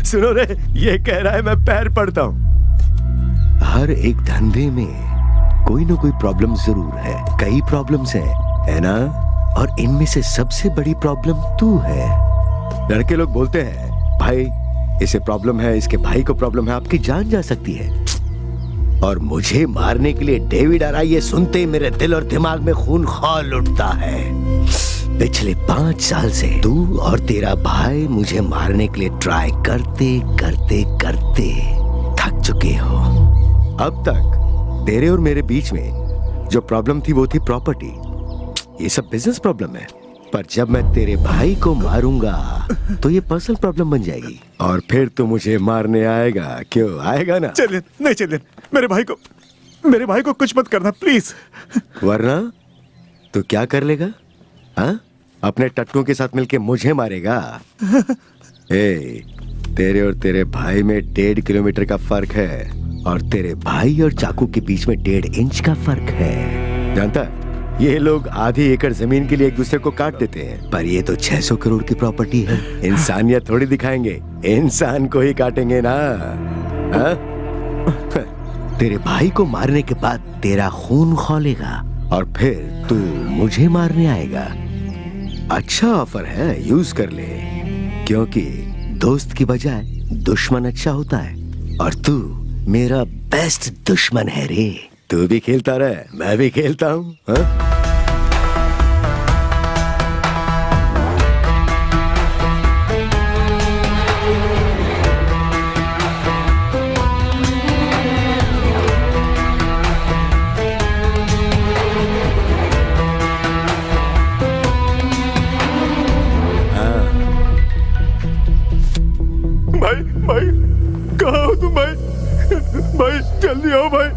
सुनो रे, ये कह रहा है मैं पैर पड़ता हूँ। हर एक धंधे में कोई ना कोई प्रॉब्लम जरूर है, कई प्रॉब्लम्स है ना? और इनमें से सबसे बड़ी प्रॉब्लम तू है। लड़के लोग बोलते हैं भाई इसे प्रॉब्लम है, इसके भाई को प्रॉब्लम है, आपकी जान जा सकती है। और मुझे मारने के लिए डेविड आ रहा है, ये सुनते ही मेरे दिल और दिमाग में खून खौल उठता है। पिछले 5 साल से तू और तेरा भाई मुझे मारने के लिए ट्राई करते करते करते थक चुके हो। अब तक तेरे और मेरे बीच में जो प्रॉब्लम थी वो थी प्रॉपर्टी। ये सब बिजनेस प्रॉब्लम है, पर जब मैं तेरे भाई को मारूंगा तो ये पर्सनल प्रॉब्लम बन जाएगी और फिर तू मुझे मारने आएगा। क्यों आएगा ना? चलिए नहीं चलिए, मेरे भाई को कुछ मत करना प्लीज। वरना तू क्या कर लेगा? हाँ, अपने टट्टुओं के साथ मिलके मुझे मारेगा? तेरे और तेरे भाई में 1.5 किलोमीटर का फर्क है और तेरे भाई और चाकू के बीच में 1.5 इंच का फर्क है। जानता, ये लोग आधी एकड़ जमीन के लिए एक दूसरे को काट देते हैं, पर ये तो 600 करोड़ की प्रॉपर्टी है। इंसानियत थोड़ी दिखाएंगे, इंसान को ही काटेंगे ना। हा? तेरे भाई को मारने के बाद तेरा खून खौलेगा और फिर तू मुझे मारने आएगा। अच्छा ऑफर है, यूज कर ले, क्योंकि दोस्त की बजाय दुश्मन अच्छा होता है और तू मेरा बेस्ट दुश्मन है रे। तू भी खेलता रहे, मैं भी खेलता हूँ। भाई कहाँ हो तुम? भाई जल्दी आओ भाई,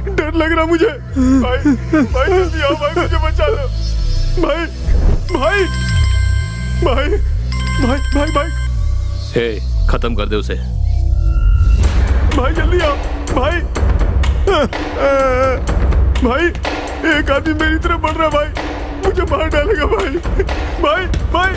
डर लग रहा मुझे। भाई जल्दी आओ भाई, मुझे बचा लो। भाई भाई भाई भाई भाई भाई हे, खत्म कर दे उसे। भाई जल्दी आओ भाई। भाई एक आदमी मेरी तरफ बढ़ रहा है भाई, मुझे मार डालेगा भाई। भाई भाई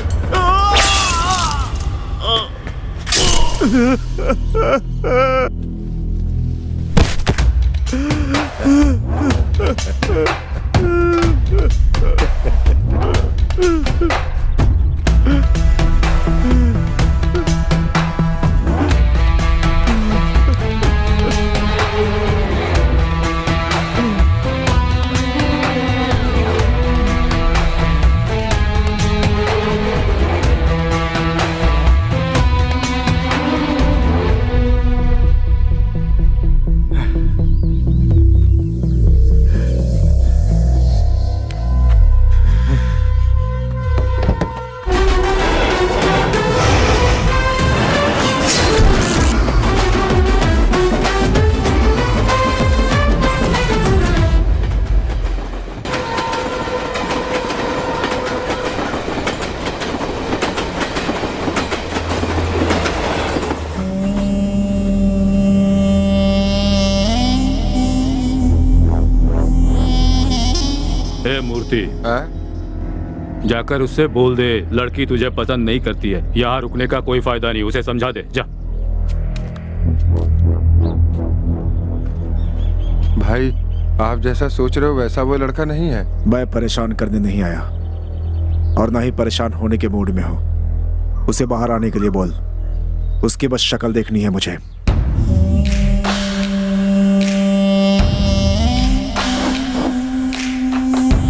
जाकर उससे बोल दे लड़की तुझे पसंद नहीं करती है, यहाँ रुकने का कोई फायदा नहीं, उसे समझा दे। जा। भाई आप जैसा सोच रहे हो वैसा वो लड़का नहीं है। मैं परेशान करने नहीं आया और ना ही परेशान होने के मूड में हूँ। उसे बाहर आने के लिए बोल, उसकी बस शक्ल देखनी है मुझे।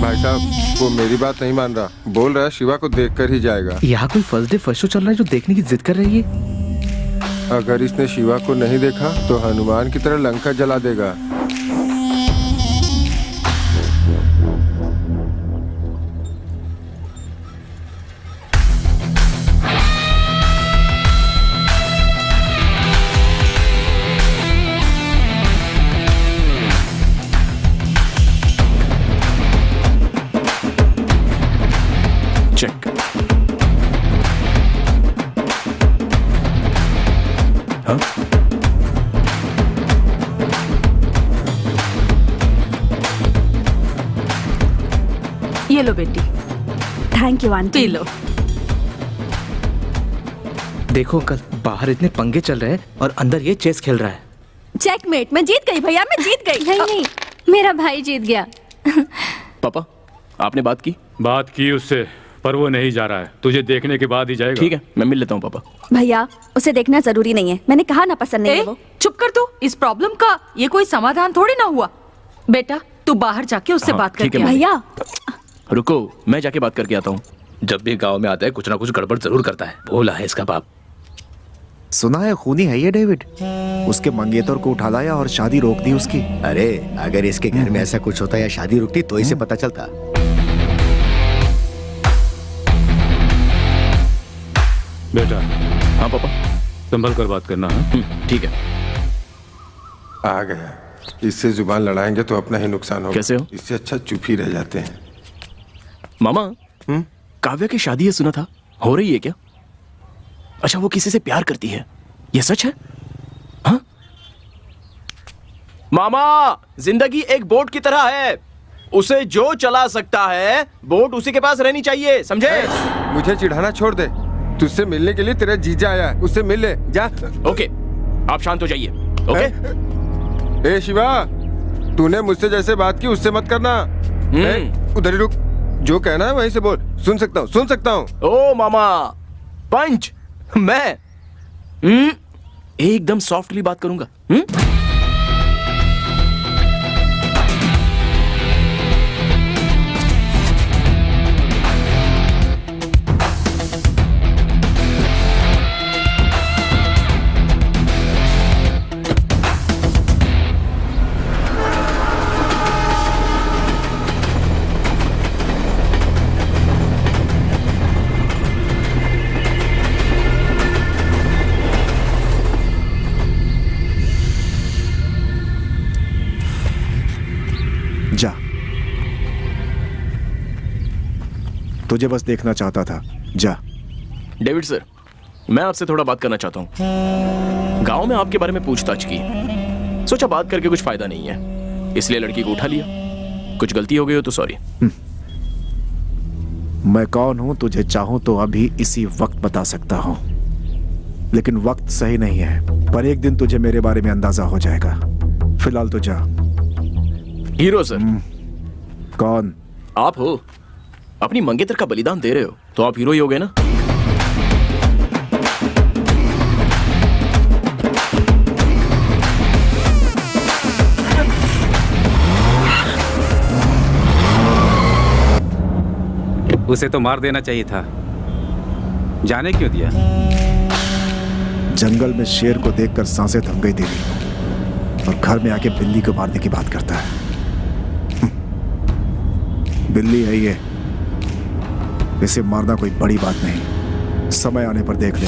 भाई साहब वो मेरी बात नहीं मान रहा, बोल रहा है शिवा को देखकर ही जाएगा। यहाँ कोई फर्स्ट डे फर्स्ट शो चल रहा है जो देखने की जिद कर रही है। अगर इसने शिवा को नहीं देखा तो हनुमान की तरह लंका जला देगा। ये लो बेटी। Thank you aunty. P low. देखो अंकल, बाहर इतने पंगे चल रहे हैं और अंदर ये चेस खेल रहा है। चेकमेट, मैं जीत गई भैया, मैं जीत गई। नहीं नहीं, मेरा भाई जीत गया। पापा, आपने बात की? बात की उससे, पर वो नहीं जा रहा है। तुझे देखने के बाद ही जाएगा। ठीक है, मैं मिल लेता हूँ पापा। भैया उसे देखना जरूरी नहीं है, मैंने कहा ना पसंद नहीं है वो। चुप कर तू, इस प्रॉब्लम का ये कोई समाधान थोड़ी ना हुआ। बेटा तू बाहर जाके उससे हाँ, बात ठीक करके है, आ। भैया रुको, मैं जाके बात करके आता हूँ। जब भी गांव में आता है कुछ ना कुछ गड़बड़ जरूर करता है। भोला है इसका बाप। सुना है खूनी है ये डेविड। उसके मंगेतर को उठा लाया और शादी रोक दी उसकी। अरे अगर इसके घर में ऐसा कुछ होता या शादी रुकती तो इसे पता चलता। बेटा। हाँ पापा। संभल कर बात करना है। ठीक है। आ गया। इससे जुबान लड़ाएंगे तो अपना ही नुकसान होगा। कैसे हो? इससे अच्छा चुप ही रह जाते हैं। मामा, काव्या की शादी है सुना था, हो रही है क्या? अच्छा, वो किसी से प्यार करती है, ये सच है? हाँ? मामा, जिंदगी एक बोट की तरह है, उसे जो चला सकता है बोट उसी के पास रहनी चाहिए, समझे? मुझे चिढ़ाना छोड़ दे। तुझसे मिलने के लिए तेरा जीजा आया है, उससे मिल ले जा। ओके, आप शांत हो जाइए। ओके? ए शिवा, तूने मुझसे जैसे बात की उससे मत करना। उधर ही रुक, जो कहना है वहीं से बोल। सुन सकता हूँ। ओ मामा, पंच, मैं एकदम सॉफ्टली बात करूंगा। जा, तुझे बस देखना चाहता था, जा। डेविड सर, मैं आपसे थोड़ा बात करना चाहता हूँ। गांव में आपके बारे में पूछताछ की, सोचा बात करके कुछ फायदा नहीं है, इसलिए लड़की को उठा लिया। कुछ गलती हो गई हो तो सॉरी। मैं कौन हूं तुझे चाहूं तो अभी इसी वक्त बता सकता हूं, लेकिन वक्त सही नहीं है। पर एक दिन तुझे मेरे बारे में अंदाजा हो जाएगा। फिलहाल तो जा। Hero sir. कौन? आप हो। अपनी मंगेतर का बलिदान दे रहे हो तो आप हीरो ही हो गए ना। उसे तो मार देना चाहिए था, जाने क्यों दिया? जंगल में शेर को देखकर सांसें थम गई तेरी, और घर में आके बिल्ली को मारने की बात करता है। बिल्ली है ये, इसे मारना कोई बड़ी बात नहीं, समय आने पर देख ले।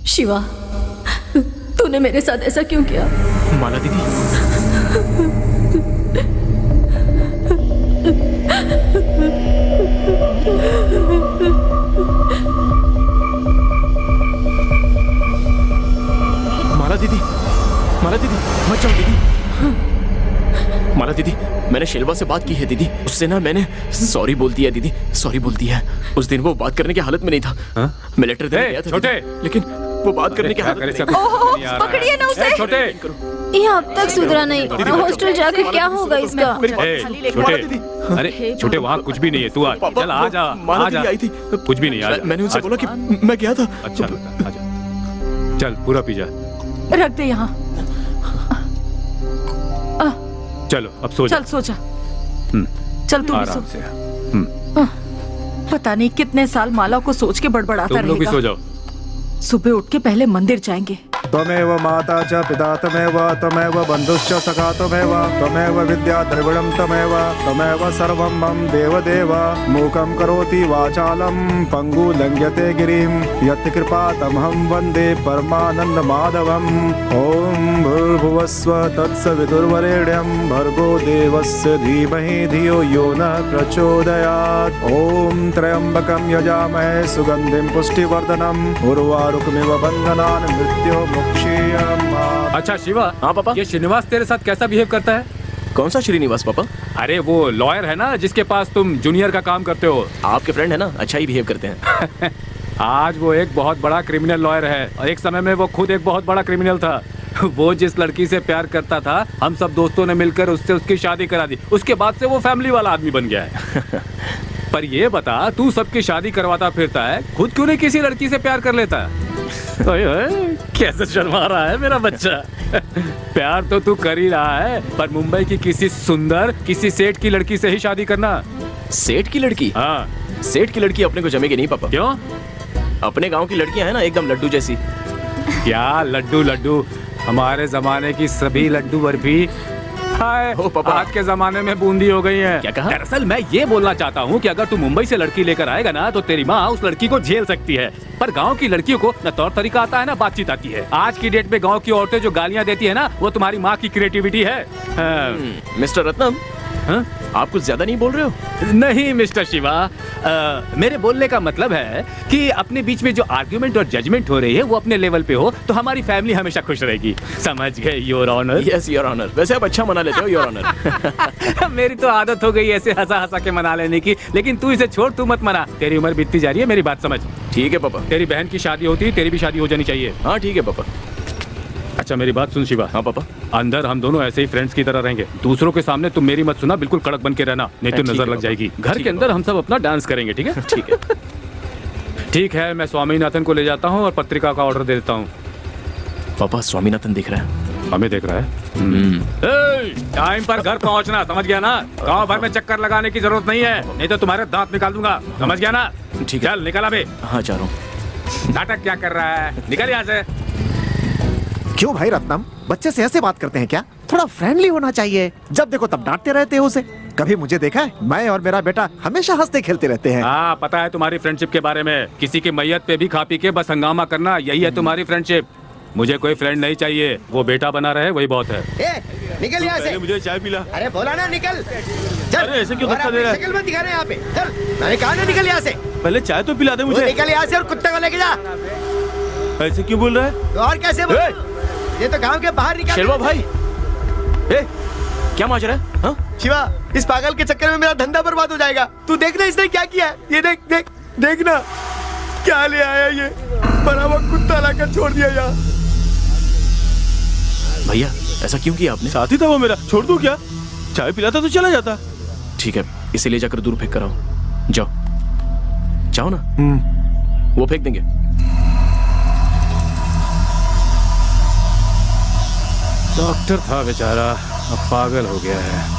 शिवा, तूने मेरे साथ ऐसा क्यों किया? माला दीदी, माला दीदी, माला दीदी, मत जाओ दीदी। माला दीदी, मैंने शेलवा से बात की है दीदी, उससे ना मैंने सॉरी बोल दिया दीदी, सॉरी बोल दिया है। उस दिन वो बात करने की हालत में नहीं था। मैं लेटर देने गया था छोटे, लेकिन वो बात करने की हालत में नहीं था। ओहो, पकड़िए ना उसे। छोटे, ये अब तक सुधरा नहीं, हॉस्टल जाके क्या होगा इसका? छोटे, अरे छोटे, वहाँ कुछ भी नहीं है, तू आ, चल आ जा, माला आ जा। दीदी आई थी, कुछ भी नहीं, आ जा। मैंने उनसे बोला कि मैं गया था। अच्छा लगा, आ जा, चल पूरा पी जा। रख दे यहाँ। चलो अब सो जा। चल सो जा। चल तू भी सो। आराम से। पता नहीं कितने साल माला को सोच के बड़बड़ाता तुम लोग भी रहेगा। सो जाओ। सुबह उठ के पहले मंदिर जाएंगे। त्वमेव माता च पिता त्वमेव बन्धुश्च सखा त्वमेव विद्या द्रविणं त्वमेव सर्वं मम देवदेव मूकं करोति वाचालं पङ्गु लङ्घ्यते गिरिं यत्कृपातमहं वन्दे परमानन्दमाधवम् ॐ भूर्भुवस्व तत्सवितुर्वरेण्यं भर्गो देवस्य धीमहि धियो यो न प्रचोदयात् ॐ त्र्यम्बकं यजामहे सुगन्धिं पुष्टिवर्धनम् उर्वारुकमिव बन्धनान् मृत्योर्मुक्षीयमामृतम्। अच्छा शिवा। हाँ पापा। ये श्रीनिवास तेरे साथ कैसा बिहेव करता है? कौन सा श्रीनिवास पापा? अरे वो लॉयर है ना जिसके पास तुम जूनियर का काम करते हो। आपके फ्रेंड है ना, अच्छा ही बिहेव करते हैं। आज वो एक बहुत बड़ा क्रिमिनल लॉयर है और एक समय में वो खुद एक बहुत बड़ा क्रिमिनल था। वो जिस लड़की से प्यार करता था, हम सब दोस्तों ने मिलकर उससे उसकी शादी करा दी। उसके बाद से वो फैमिली वाला आदमी बन गया है। पर ये बता, तू सबकी शादी करवाता फिरता है, खुद क्यों नहीं किसी लड़की से प्यार कर लेता? ओए ओए, कैसे शर्मा रहा है मेरा बच्चा। प्यार तो तू कर ही रहा है, पर मुंबई की किसी सुंदर, किसी सेठ की लड़की से ही शादी करना। सेठ की लड़की? हाँ। सेठ की लड़की अपने को जमेगी नहीं पापा। क्यों? अपने गांव की लड़कियां हैं ना एकदम लड्डू जैसी। क्या लड्डू लड्डू? हमारे जमाने की सभी लड्डू बर्फी हाय ओ पापा। आज के जमाने में बूंदी हो गई है। क्या कहा? दरअसल मैं ये बोलना चाहता हूँ कि अगर तू मुंबई से लड़की लेकर आएगा ना, तो तेरी माँ उस लड़की को झेल सकती है। पर गांव की लड़कियों को न तौर तरीका आता है ना बातचीत आती है। आज की डेट में गांव की औरतें जो गालियाँ देती है ना, वो तुम्हारी माँ की क्रिएटिविटी है। मिस्टर रत्नम, हाँ? आप कुछ ज्यादा नहीं बोल रहे हो? नहीं मिस्टर शिवा, मेरे बोलने का मतलब है कि अपने बीच में जो आर्ग्यूमेंट और जजमेंट हो रही है वो अपने लेवल पे हो तो हमारी फैमिली हमेशा खुश रहेगी। समझ गए your honour? Yes your honour. वैसे आप अच्छा मना लेते हो योर ऑनर। मेरी तो आदत हो गई ऐसे हंसा हंसा के मना लेने की, लेकिन तू इसे छोड़, तू मत मना। तेरी उम्र बीतती जा रही है, मेरी बात समझ। ठीक है पापा। तेरी बहन की शादी होती है, तेरी भी शादी हो जानी चाहिए। हाँ ठीक है पापा। अच्छा मेरी बात सुन शिवा। हाँ पापा। अंदर हम दोनों ऐसे ही फ्रेंड्स की तरह रहेंगे। दूसरों के सामने तुम मेरी मत सुना, बिल्कुल कड़क बन के रहना, नहीं तो ठीक नजर है लग जाएगी। घर ठीक के है अंदर हम सब अपना डांस करेंगे, ठीक है? ठीक है। ठीक है, मैं स्वामीनाथन को ले जाता हूँ और पत्रिका का ऑर्डर दे देता हूँ। पापा स्वामीनाथन दिख रहा है। हमें देख रहा है। टाइम पर घर पहुँचना, समझ गया ना? गाँव भर में चक्कर लगाने की जरूरत नहीं है, नहीं तो तुम्हारे दांत निकाल दूंगा, समझ गया ना? ठीक है। चल निकल अबे। हाँ जा रहा हूँ। नाटक क्या कर रहा है? निकल यहाँ से। क्यों भाई रत्नम, बच्चे से ऐसे बात करते हैं क्या? थोड़ा फ्रेंडली होना चाहिए। जब देखो तब डांटते रहते हो उसे। कभी मुझे देखा है? मैं और मेरा बेटा हमेशा हंसते खेलते रहते हैं। हाँ पता है तुम्हारी फ्रेंडशिप के बारे में। किसी की मैयत पे भी खा पी के बस हंगामा करना, यही है तुम्हारी फ्रेंडशिप। मुझे कोई फ्रेंड नहीं चाहिए, वो बेटा बना रहे वही बहुत है। निकल यहाँ से। मुझे चाय पिला। अरे बोला ना निकल। चल। अरे ऐसे क्यों धक्का दे रहा है? शक्ल मत दिखा रहे यहाँ पे। चल, मैंने कहा ना निकल यहाँ से। पहले चाय तो पिला दे तू मुझे। निकल यहाँ से और कुत्ते को लेके जा। ऐसे क्यों बोल रहा है? तो और कैसे बोल? ये तो गांव के बाहर निकाल। शेरवा भाई, ए, क्या माज रहा है? हाँ? शिवा, इस पागल के चक्कर में मेरा धंधा बर्बाद हो जाएगा। तू देखना इसने क्या किया है। ये देख देख देखना क्या ले आया ये। बड़ा वो कुत्ता लाकर छोड़ दिया यहाँ। भैया ऐसा क्यों किया आपने? साथी था वो मेरा, छोड़ दूं क्या? चाय पिलाता तो चला जाता। ठीक है, इसे ले जाकर दूर फेंक कर आओ। जाओ जाओ ना। वो फेंक देंगे। डॉक्टर था बेचारा, अब पागल हो गया है।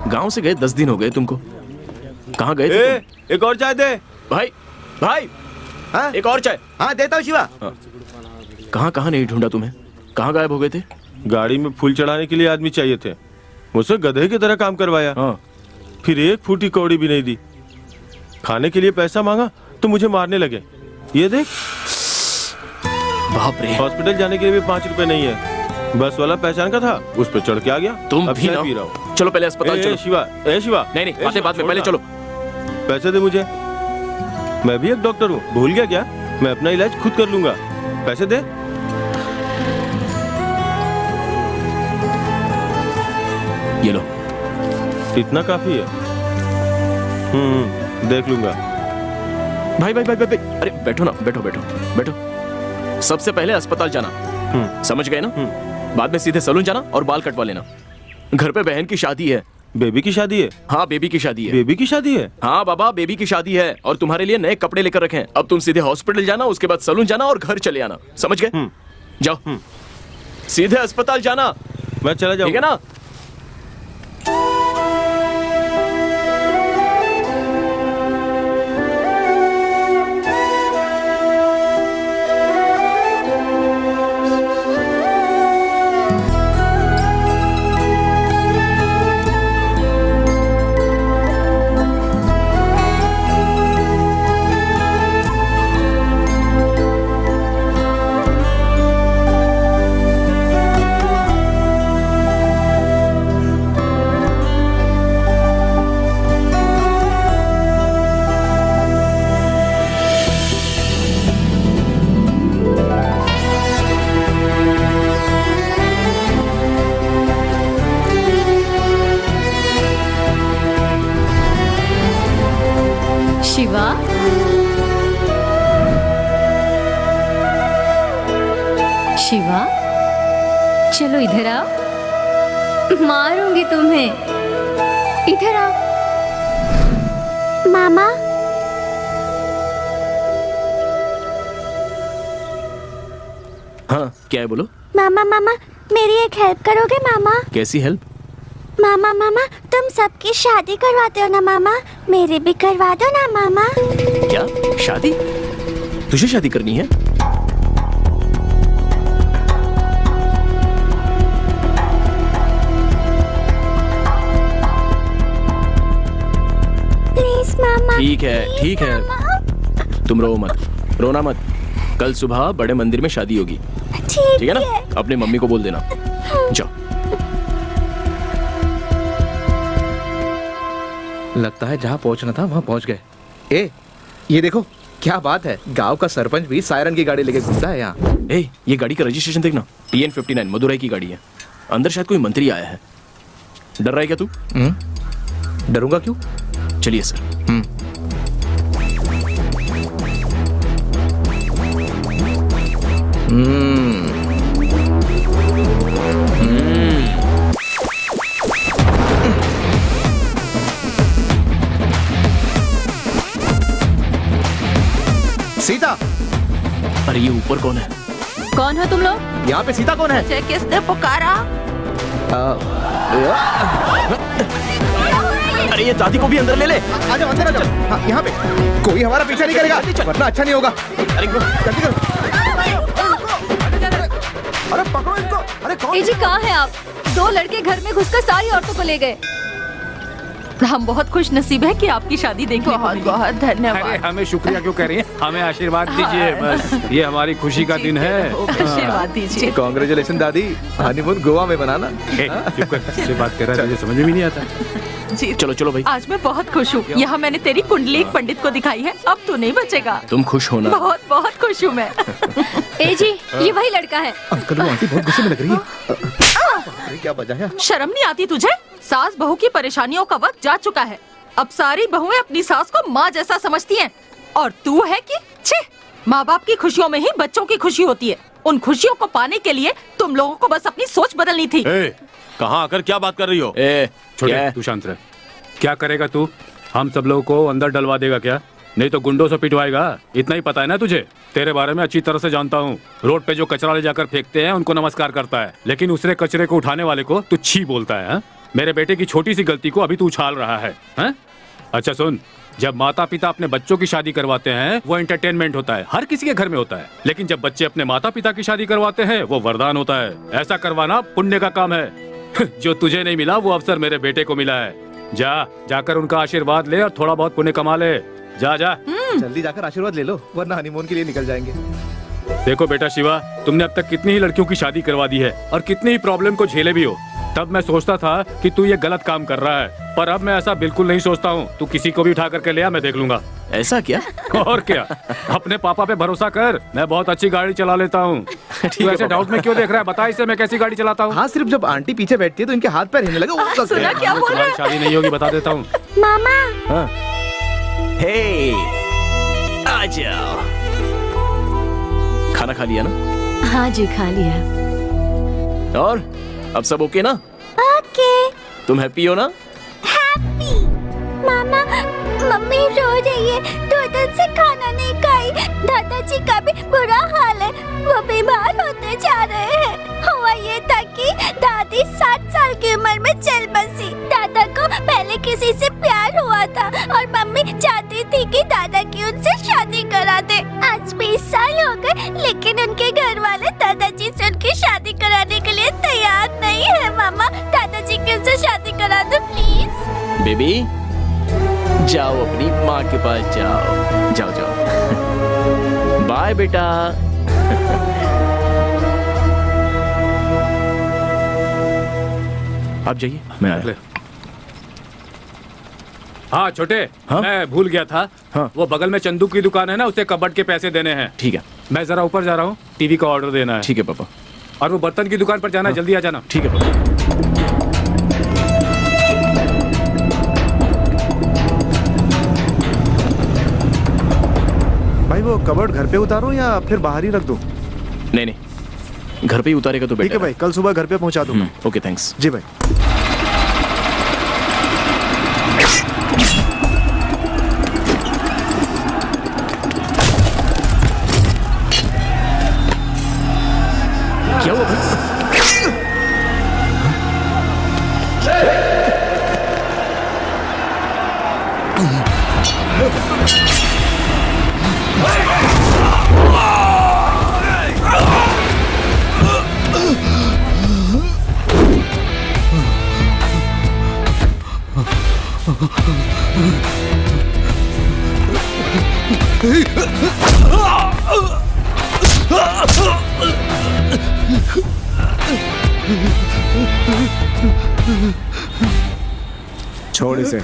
गांव से गए 10 दिन हो गए तुमको। कहाँ गए थे तुम? एक और चाय दे। भाई भाई, हाँ? एक और चाय। हाँ देता हूँ शिवा। कहाँ कहाँ नहीं ढूंढा तुम्हें? कहाँ गायब हो गए थे? गाड़ी में फूल चढ़ाने के लिए आदमी चाहिए थे, मुझसे गधे की तरह काम करवाया। हाँ। फिर एक फूटी कौड़ी भी नहीं दी। खाने के लिए पैसा मांगा तो मुझे मारने लगे। ये देख, बाप रे। हॉस्पिटल जाने के लिए भी 5 रुपए नहीं है। बस वाला पहचान का था, उस पर चढ़ के आ गया। तुम अब भी चाय ना। पी रहा हूँ। चलो पहले अस्पताल चलो। शिवा, शिवा। नहीं नहीं, बातें बाद में, पहले चलो। पैसे दे मुझे, मैं भी एक डॉक्टर हूँ, भूल गया क्या? मैं अपना इलाज खुद कर लूंगा। पैसे दे। ये लो। इतना काफी है। देख लूंगा। भाई भाई भाई भाई, अरे बैठो ना, बैठो बैठो बैठो। सबसे पहले अस्पताल जाना, समझ गए ना? बाद में सीधे सैलून जाना और बाल कटवा लेना। घर पे बहन की शादी है। बेबी की शादी है? हाँ बेबी की शादी है। बेबी की शादी है? हाँ बाबा, बेबी की शादी है और तुम्हारे लिए नए कपड़े लेकर रखे हैं। अब तुम सीधे हॉस्पिटल जाना, उसके बाद सैलून जाना और घर चले आना, समझ गए? जाओ। सीधे अस्पताल जाना। मैं चला जाऊँ, ठीक है ना? चलो इधर आओ, मारूंगी तुम्हें। इधर आओ। मामा हाँ क्या है बोलो। मामा मामा मेरी एक हेल्प करोगे मामा? कैसी हेल्प? मामा मामा तुम सबकी शादी करवाते हो ना मामा, मेरी भी करवा दो ना मामा। क्या शादी? तुझे शादी करनी है? प्लीज मामा। ठीक है तुम रो मत, रोना मत। कल सुबह बड़े मंदिर में शादी होगी, ठीक है ना? अपने मम्मी को बोल देना। जाओ। लगता है जहाँ पहुंचना था वहाँ पहुंच गए। ए, ये देखो क्या बात है, गांव का सरपंच भी सायरन की गाड़ी लेके घूमता है यहाँ। ए, ये गाड़ी का रजिस्ट्रेशन देखना, TN59 मदुरई की गाड़ी है। अंदर शायद कोई मंत्री आया है। डर रहा है क्या तू? डरूंगा क्यों? चलिए सर। सीता, अरे ये ऊपर कौन है? कौन हो तुम लोग? यहाँ पे सीता कौन है? मुझे किसने पुकारा? अरे ये दादी को भी अंदर ले ले। आ जाओ अंदर आ जाओ। हाँ, यहाँ पे कोई हमारा पीछा नहीं करेगा, वरना अच्छा नहीं होगा। अरे जल्दी करो। अरे पकड़ो इनको। अरे कौन? ए जी कहाँ हैं आप? 2 लड़के घर में घुसकर सारी औरतों को ले गए। हम बहुत खुश नसीब है कि आपकी शादी देखने को मिली। बहुत अरे धन्यवाद। हमें शुक्रिया क्यों कह रही हैं? हमें आशीर्वाद दीजिए बस, ये हमारी खुशी का दिन है। आशीर्वाद दीजिए। कांग्रेचुलेशन दादी, हनीमून गोवा में बनाना। ए, चुप कर, किससे बात कर रहा है? मुझे समझ में भी नहीं आता। जी चलो चलो भाई। आज मैं बहुत खुश हूँ। यहाँ मैंने तेरी कुंडली एक पंडित को दिखाई है, अब तू नहीं बचेगा। तुम खुश होना। बहुत बहुत खुश हूँ मैं। ए जी ये वही लड़का है। अंकल वो आंटी बहुत गुस्से में लग रही है। अरे क्या वजह है? शर्म नहीं आती तुझे? सास बहू की परेशानियों का वक्त जा चुका है। अब सारी बहुएं अपनी सास को माँ जैसा समझती हैं, और तू है कि छे, माँ बाप की खुशियों में ही बच्चों की खुशी होती है। उन खुशियों को पाने के लिए तुम लोगों को बस अपनी सोच बदलनी थी। कहाँ आकर क्या बात कर रही हो? छोटे तू शांत रह। क्या करेगा तू? हम सब लोगों को अंदर डलवा देगा क्या? नहीं तो गुंडों से पिटवाएगा। इतना ही पता है ना तुझे? तेरे बारे में अच्छी तरह से जानता हूँ। रोड पे जो कचरा ले जाकर फेंकते हैं उनको नमस्कार करता है, लेकिन दूसरे कचरे को उठाने वाले को तू छी बोलता है। हा? मेरे बेटे की छोटी सी गलती को अभी तू उछाल रहा है, हा? अच्छा सुन, जब माता पिता अपने बच्चों की शादी करवाते हैं वो एंटरटेनमेंट होता है, हर किसी के घर में होता है। लेकिन जब बच्चे अपने माता पिता की शादी करवाते हैं वो वरदान होता है। ऐसा करवाना पुण्य का काम है। जो तुझे नहीं मिला वो अवसर मेरे बेटे को मिला है। जाकर उनका आशीर्वाद ले और थोड़ा बहुत पुण्य कमा ले। जा। जल्दी जाकर आशीर्वाद ले लो, वरना हनीमून के लिए निकल जाएंगे। देखो बेटा शिवा, तुमने अब तक कितनी ही लड़कियों की शादी करवा दी है और कितनी ही प्रॉब्लम को झेले भी हो। तब मैं सोचता था कि तू ये गलत काम कर रहा है, पर अब मैं ऐसा बिल्कुल नहीं सोचता हूँ। तू किसी को भी उठा करके ले आ, मैं देख लूंगा। ऐसा क्या? और क्या, अपने पापा पे भरोसा कर। मैं बहुत अच्छी गाड़ी चला लेता हूँ। तू ऐसे डाउट में क्यों देख रहा है? बता इसे मैं कैसी गाड़ी चलाता हूँ। हाँ, सिर्फ जब आंटी पीछे बैठती है तो इनके हाथ पैर हिलने लगे। सुना क्या बोल रहा है? शादी नहीं होगी बता देता हूँ। मामा हे, आ जाओ। खाना खा लिया ना? हाँ जी खा लिया। और अब सब ओके ना? ओके। तुम हैप्पी हो ना? हैप्पी। मामा मम्मी रो रही है, 2 दिन से खाना नहीं खाई। दादाजी का भी बुरा हाल है, वो बीमार होते जा रहे हैं। हुआ ये था कि दादी 60 साल की उम्र में चल बसी। दादा को पहले किसी से प्यार हुआ था और मम्मी चाहती थी कि दादा की उनसे शादी करा दे। आज 20 साल हो गए, लेकिन उनके घर वाले दादाजी से उनकी शादी कराने के लिए तैयार नहीं है। मामा दादाजी की उनसे शादी करा दो प्लीज। बेबी जाओ, अपनी माँ के पास जाओ। जाओ। बाय बेटा। आप जाइए, मैं आया। हाँ छोटे, हाँ? मैं भूल गया था। हाँ? वो बगल में चंदू की दुकान है ना, उसे कबर्ड के पैसे देने हैं। ठीक है। मैं जरा ऊपर जा रहा हूँ, टीवी का ऑर्डर देना है। ठीक है पापा। और वो बर्तन की दुकान पर जाना है, जल्दी आ जाना। ठीक है पापा। भाई वो कबर्ड घर पे उतारूं या फिर बाहर ही रख दूं? नहीं, घर पे ही उतारेगा तो ठीक है बेटर भाई, कल सुबह घर पे पहुंचा दूंगा। Okay thanks. जी भाई। क्या हुआ भाई? छोड़ इसे।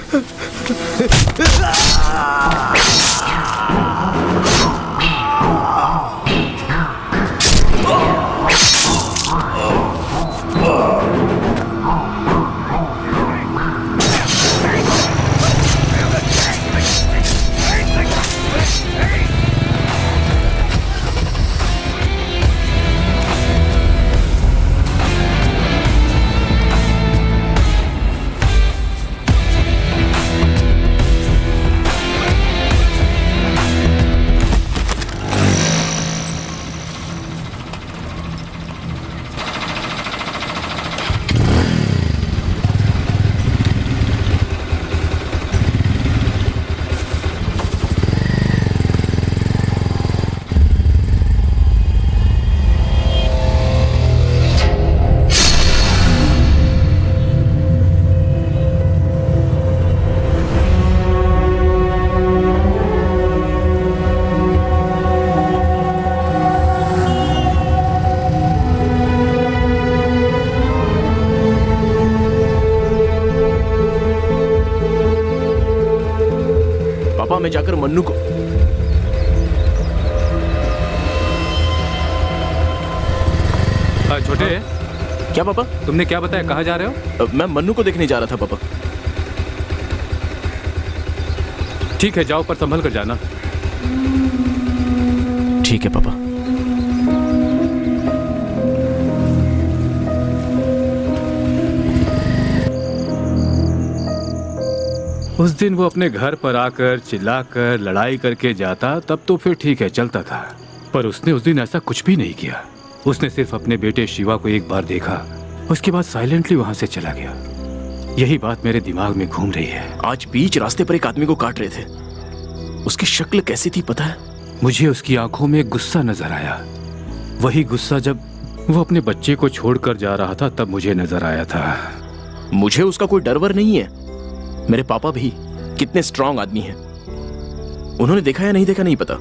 पापा मैं जाकर मन्नू को छोटे, क्या पापा? तुमने क्या बताया, कहाँ जा रहे हो? मैं मन्नू को देखने जा रहा था पापा। ठीक है, जाओ पर संभल कर जाना। ठीक है पापा। उस दिन वो अपने घर पर आकर चिल्लाकर लड़ाई करके जाता तब तो फिर ठीक है, चलता था। पर उसने उस दिन ऐसा कुछ भी नहीं किया। उसने सिर्फ अपने बेटे शिवा को एक बार देखा, उसके बाद साइलेंटली वहां से चला गया। यही बात मेरे दिमाग में घूम रही है। आज बीच रास्ते पर एक आदमी को काट रहे थे। उसकी शक्ल कैसी थी पता है? मुझे उसकी आंखों में गुस्सा नजर आया। वही गुस्सा जब वो अपने बच्चे को छोड़कर जा रहा था तब मुझे नजर आया था। मुझे उसका कोई डर वर नहीं है। मेरे पापा भी कितने स्ट्रांग आदमी हैं। उन्होंने देखा या नहीं देखा नहीं पता,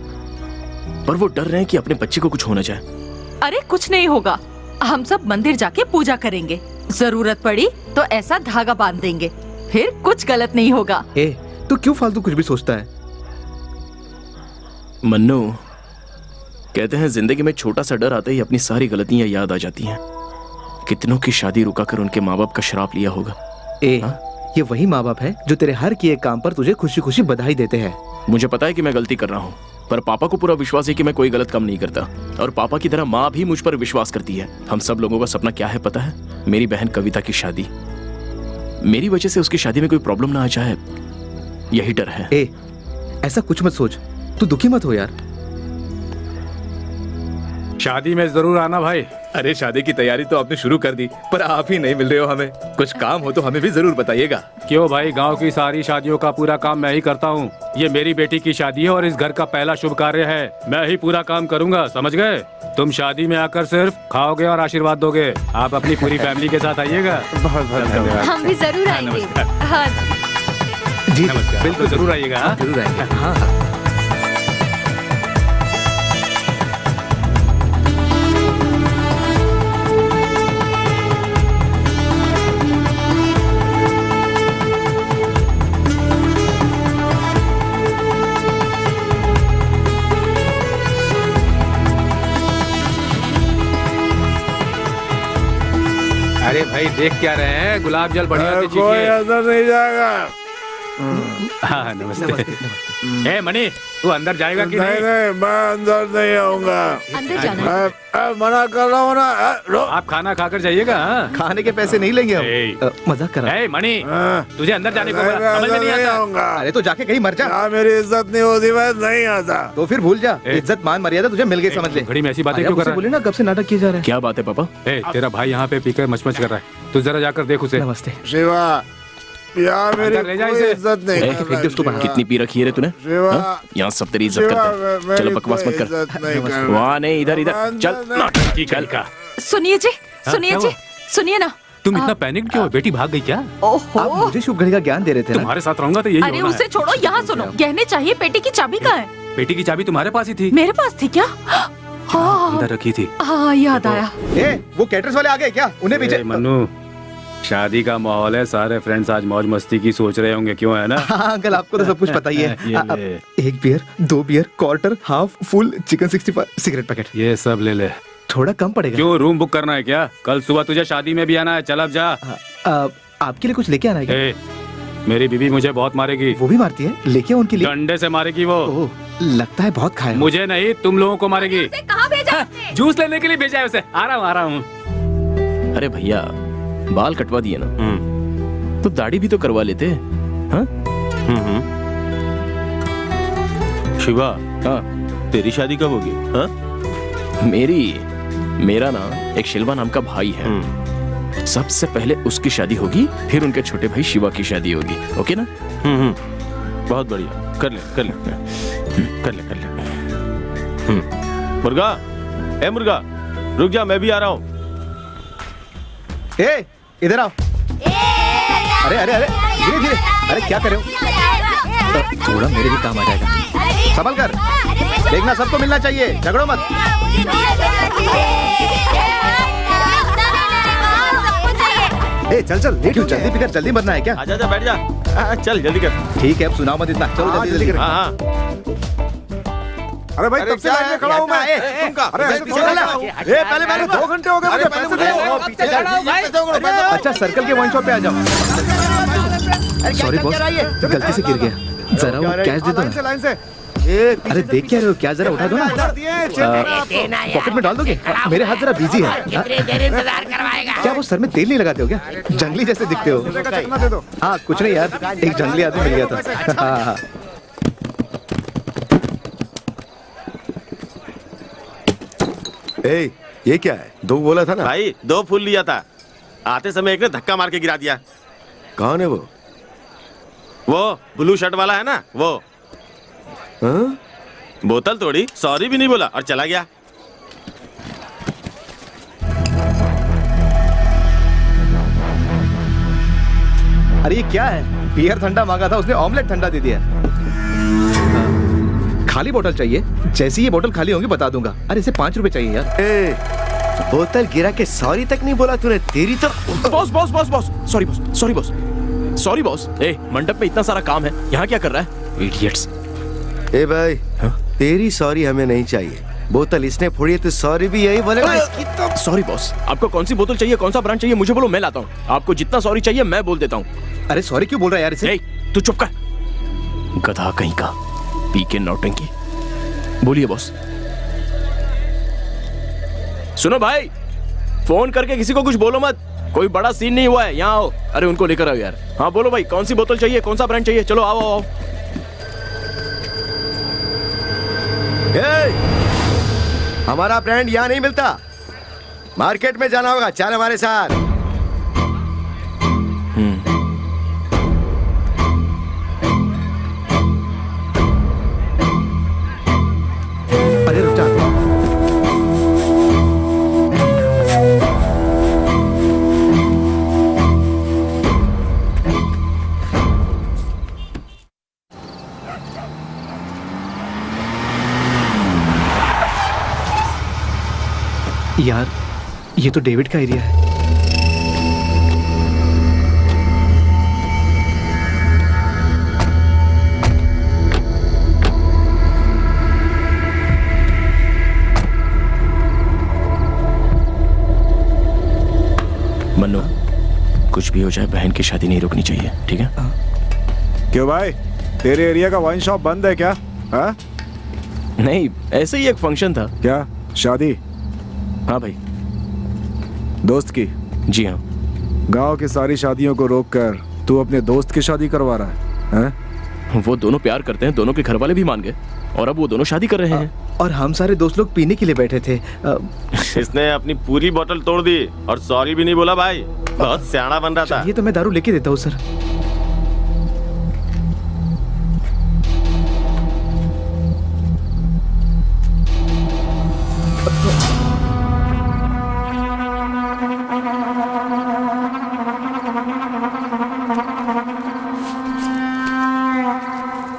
पर वो डर रहे हैं कि अपने बच्चे को कुछ हो ना जाए। अरे कुछ नहीं होगा, हम सब मंदिर जाके पूजा करेंगे। जरूरत पड़ी तो ऐसा धागा बांध देंगे, फिर कुछ गलत नहीं होगा। ए, तू क्यों फालतू कुछ भी सोचता है? मन्नू, कहते हैं जिंदगी में छोटा सा डर आते ही अपनी सारी गलतियां याद आ जाती हैं। कितनों की शादी रुका कर उनके माँ बाप का श्राप लिया होगा। ये वही माँ बाप है जो तेरे हर किए काम पर तुझे खुशी खुशी बधाई देते हैं। मुझे पता है कि मैं गलती कर रहा हूँ, पर पापा को पूरा विश्वास है कि मैं कोई गलत काम नहीं करता। और पापा की तरह माँ भी मुझ पर विश्वास करती है। हम सब लोगों का सपना क्या है पता है? मेरी बहन कविता की शादी। मेरी वजह से उसकी शादी में कोई प्रॉब्लम ना आ जाए, यही डर है। ऐसा कुछ मत सोच, तू दुखी मत हो यार। शादी में जरूर आना भाई। अरे शादी की तैयारी तो आपने शुरू कर दी, पर आप ही नहीं मिल रहे हो हमें। कुछ काम हो तो हमें भी जरूर बताइएगा। क्यों भाई, गांव की सारी शादियों का पूरा काम मैं ही करता हूँ। ये मेरी बेटी की शादी है और इस घर का पहला शुभ कार्य है। मैं ही पूरा काम करूँगा, समझ गए? तुम शादी में आकर सिर्फ खाओगे और आशीर्वाद दोगे। आप अपनी पूरी फैमिली के साथ आइएगा। बहुत बहुत धन्यवाद। हम भी जरूर आएंगे। हाँ जी नमस्कार, बिल्कुल जरूर आइएगा। जरूर आएंगे। हाँ। अरे भाई देख क्या रहे हैं, गुलाब जल बढ़िया से कोई चीजिए। अंदर नहीं जाएगा। हाँ नमस्ते। ए मणि, तू अंदर जाएगा कि नहीं नहीं? नहीं, मैं अंदर नहीं आऊंगा। अंदर जाना है। मैं मना कर रहा हूँ ना। आप खाना खाकर जाइएगा। हाँ? खाने के पैसे नहीं लेंगे ए। हम। मजाक कर रहा हूं। ए मणि, तुझे अंदर जाने को नहीं, बोला, मैं समझ में अंदर नहीं नहीं आता? आऊंगा। अरे तो जाके कहीं मर जा। यहाँ मेरी इज्जत नहीं होती, मैं नहीं आता। तो फिर भूल जा। ए। इज्जत मान मर्यादा तुझे मिल गई, समझ ले। घड़ी में ऐसी बातें अरे क्यों अब कर उसे रहा बोले ना, कब से नाटक किए जा रहे हैं। क्या बात है पापा? है? ए, तेरा भाई यहाँ पे पीकर मचमच कर रहा है, तू जरा जाकर देख उसे। नमस्ते। शिवा, यार मेरी अंदर ले जा कोई इसे। इज्जत नहीं ए, कर फेंक दे उसको बाहर। कितनी पी रखी है रे तूने? शिवा, हाँ? यहाँ सब तेरी इज्जत शिवा, करते हैं। मेरी चलो बकवास कोई मत कर। इज्जत नहीं कर रहा। वहाँ नहीं, इधर इधर चल। अंदर की कल का। सुनिए जी, सुनिए क्या जी, हुआ? सुनिए ना। तुम इतना पैनिक क्यों हो? बेटी भाग गई क्या? आप ओहो, मुझे शुभ घड़ी का ज्ञान दे रहे थे ना। तुम्हारे साथ रहूंगा तो यही अरे होना उसे है। छोड़ो, यहाँ सुनो। गहने चाहिए, पेटी की चाबी कहाँ है? बेटी की चाबी तुम्हारे पास ही थी। मेरे पास थी क्या? हाँ अंदर रखी थी। हाँ, याद आया। ए, वो कैटरस वाले आ गए क्या? उन्हें पीछे। ए, मन्नू, शादी का माहौल है, सारे फ्रेंड्स आज मौज मस्ती की सोच रहे होंगे, क्यों है ना? हाँ अंकल, आपको तो सब कुछ पता ही है। ये अब ले। 1 beer, 2 beer, quarter, half, full, chicken 65, cigarette packet. ये सब ले ले। थोड़ा कम पड़ेगा। क्यों, रूम बुक करना है क्या? कल सुबह तुझे शादी में भी आना है, चल अब जा। आपके लिए कुछ लेके आना है क्या? ए, मेरी बीवी मुझे बहुत मारेगी। वो भी मारती है, लेके आओ उनके लिए। डंडे से मारेगी वो। ओह, लगता है बहुत खाया। मुझे नहीं, तुम लोगों को मारेगी। कहाँ भेजा आपने? जूस लेने के लिए भेजा है उसे। आ रहा हूँ। अरे भैया, बाल कटवा दिए ना, तो दाढ़ी भी तो करवा लेते। हाँ? शिवा, हाँ, तेरी शादी कब होगी? हाँ? मेरा ना एक शिल्वा नाम का भाई है। सबसे पहले उसकी शादी होगी, फिर उनके छोटे भाई शिवा की शादी होगी। ओके ना? बहुत बढ़िया, कर ले कर ले कर ले कर ले। मुर्गा, ए मुर्गा, रुक जा, मैं भी आ रहा हूँ। ए, इधर आओ। अरे अरे अरे, धीरे धीरे। अरे क्या कर रहे हो? थोड़ा मेरे भी काम आ जाएगा। संभल कर देखना, सबको मिलना चाहिए, झगड़ो मत। ए चल चल, क्यों जल्दी पिकर, जल्दी मरना है क्या? आजा आजा, बैठ जा। चल जल्दी कर। ठीक है, अब सुनाओ मत इतना। चलो जल्दी जल्दी कर। हाँ हाँ। अरे भाई, तब से लाइन में खड़ा हूँ मैं। अरे ऐसे थोड़ा ना। ए, पहले मैंने 2 घंटे हो गए, मुझे पैसे दो। अच्छा, सर्कल के वाइन शॉप पे आ जाओ। सॉरी बॉस, गलती से गिर गया। जरा वो कैश दे दो ना। लाइन से। अरे देख क्या रहे हो, क्या जरा उठा दो ना। पॉकेट में डाल दोगे? मेरे हाथ जरा बिजी है। क्या वो सर में तेल नहीं लगाते हो क्या? जंगली जैसे दिखते हो। चकना दे दो। हाँ कुछ नहीं यार, एक जंगली आदमी मिल गया था। हाँ हाँ। ए, ये क्या है? 2 बोला था ना? भाई 2 फूल लिया था, आते समय एक ने धक्का मार के गिरा दिया। कौन है वो? वो ब्लू शर्ट वाला है ना, वो। हाँ? बोतल तोड़ी, सॉरी भी नहीं बोला और चला गया। अरे ये क्या है? बियर ठंडा मांगा था उसने, ऑमलेट ठंडा दे दिया। खाली बोतल चाहिए? जैसी ये बोतल खाली होगी बता दूंगा। अरे इसे 5 रुपए चाहिए यार। ए, बोतल गिरा के सॉरी तक नहीं बोला तूने। तेरी तो boss boss boss boss, sorry boss, sorry boss, sorry boss. ए, मंडप में इतना सारा काम है, यहाँ क्या कर रहा है? इडियट्स। ए भाई, तेरी सॉरी हमें नहीं चाहिए। बोतल इसने फोड़ी है तो सॉरी भी यही बोलेगा। सॉरी बॉस, आपको कौन सी बोतल चाहिए, कौन सा ब्रांड चाहिए, मुझे बोलो, मैं लाता हूँ। आपको जितना सॉरी चाहिए मैं बोल देता हूँ। अरे सॉरी क्यों बोल रहा है यार इसे? तू चुप कर, गधा कहीं का, पी के नौटंकी। बोलिए बॉस। सुनो भाई, फोन करके किसी को कुछ बोलो मत, कोई बड़ा सीन नहीं हुआ है, यहाँ आओ। अरे उनको लेकर आओ यार। हाँ बोलो भाई, कौन सी बोतल चाहिए, कौन सा ब्रांड चाहिए, चलो आओ आओ। हमारा ब्रांड यहाँ नहीं मिलता, मार्केट में जाना होगा। चल हमारे साथ। अरे रुक जा। यार ये तो डेविड का एरिया है। मन्नू, कुछ भी हो जाए बहन की शादी नहीं रुकनी चाहिए, ठीक है? क्यों भाई, तेरे एरिया का वाइन शॉप बंद है क्या? हाँ? नहीं, ऐसे ही एक फंक्शन था। क्या शादी? हाँ भाई। दोस्त की? जी हाँ। गांव की सारी शादियों को रोककर तू अपने दोस्त की शादी करवा रहा है? हैं? वो दोनों प्यार करते हैं, दोनों के घर वाले भी मान गए और अब वो दोनों शादी कर रहे हैं। और हम सारे दोस्त लोग पीने के लिए बैठे थे। इसने अपनी पूरी बोतल तोड़ दी और सॉरी भी नहीं बोला भाई। बहुत सियाना बन रहा था। ये तो मैं दारू लेके देता हूँ सर।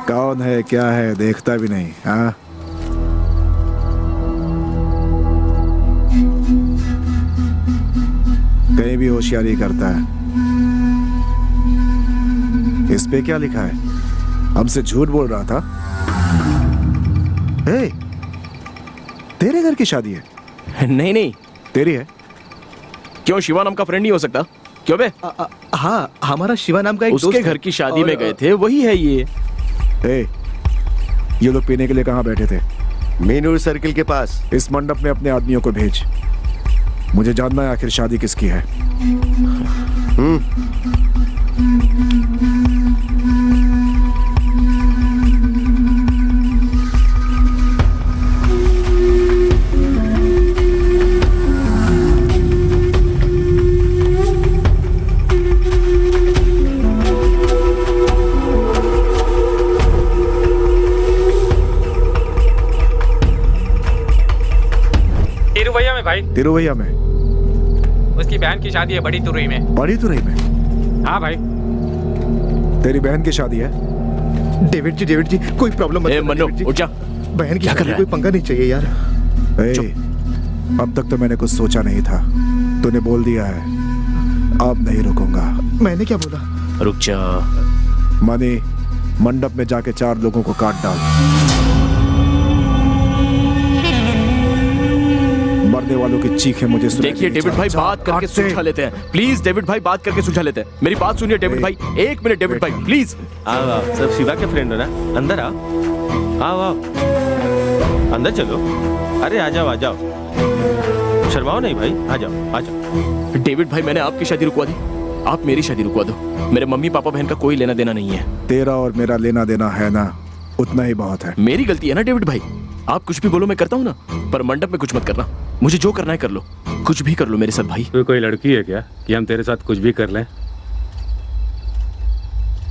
कौन है क्या है देखता भी नहीं। हाँ, कहीं भी होशियारी करता है। इस पे क्या लिखा है? हमसे झूठ बोल रहा था। हे, तेरे घर की शादी है? नहीं नहीं, तेरी है? क्यों, शिवा नाम का फ्रेंड नहीं हो सकता? क्यों बे? हाँ, हमारा शिवा नाम का एक उसके दोस्त घर की शादी में गए थे, वही है ये। ए, ये लोग पीने के लिए कहाँ बैठे थे? मीनूर सर्किल के पास। इस मंडप में अपने आदमियों को भेज। मुझे जानना है आखिर शादी किसकी है। तिरुवैया में भाई। तिरुवैया में? उसकी बहन की शादी है बड़ी तुरई में। बड़ी तुरई में? हाँ भाई। तेरी बहन की शादी है? डेविड जी कोई प्रॉब्लम मत करना, मन्नो डेविड जी। उठ जा। बहन की क्या कर शादी रहा कोई है? पंगा नहीं चाहिए यार। ए, अब तक तो मैंने कुछ सोचा नहीं था, तूने बोल दिया है, अब नहीं रुकूंगा। मैंने क्या बोला? रुक जा। मनी, मंडप में जाके 4 लोगों को काट डाल। मरने वालों की चीखें मुझे सुनाई देखिए देनी डेविड भाई, चाहिए। बात करके काट से। सुलझा लेते हैं प्लीज। डेविड भाई, बात करके सुलझा लेते हैं। मेरी बात सुनिए डेविड भाई, 1 मिनट डेविड भाई प्लीज। आओ आओ, सब शिवा के फ्रेंड हो ना, अंदर आओ। आओ आओ, अंदर चलो। अरे आ जाओ आ जाओ, शर्माओ नहीं भाई, आ जाओ आ जाओ। डेविड भाई, मैंने आपकी शादी रुकवा दी, आप मेरी शादी रुकवा दो। मेरे मम्मी पापा बहन का कोई लेना देना नहीं है। तेरा और मेरा लेना देना है ना, उतना ही बहुत है। मेरी गलती है ना डेविड भाई, आप कुछ भी बोलो मैं करता हूँ ना, पर मंडप में कुछ मत करना। मुझे जो करना है कर लो, कुछ भी कर लो मेरे साथ भाई। तू कोई लड़की है क्या कि हम तेरे साथ कुछ भी कर लें?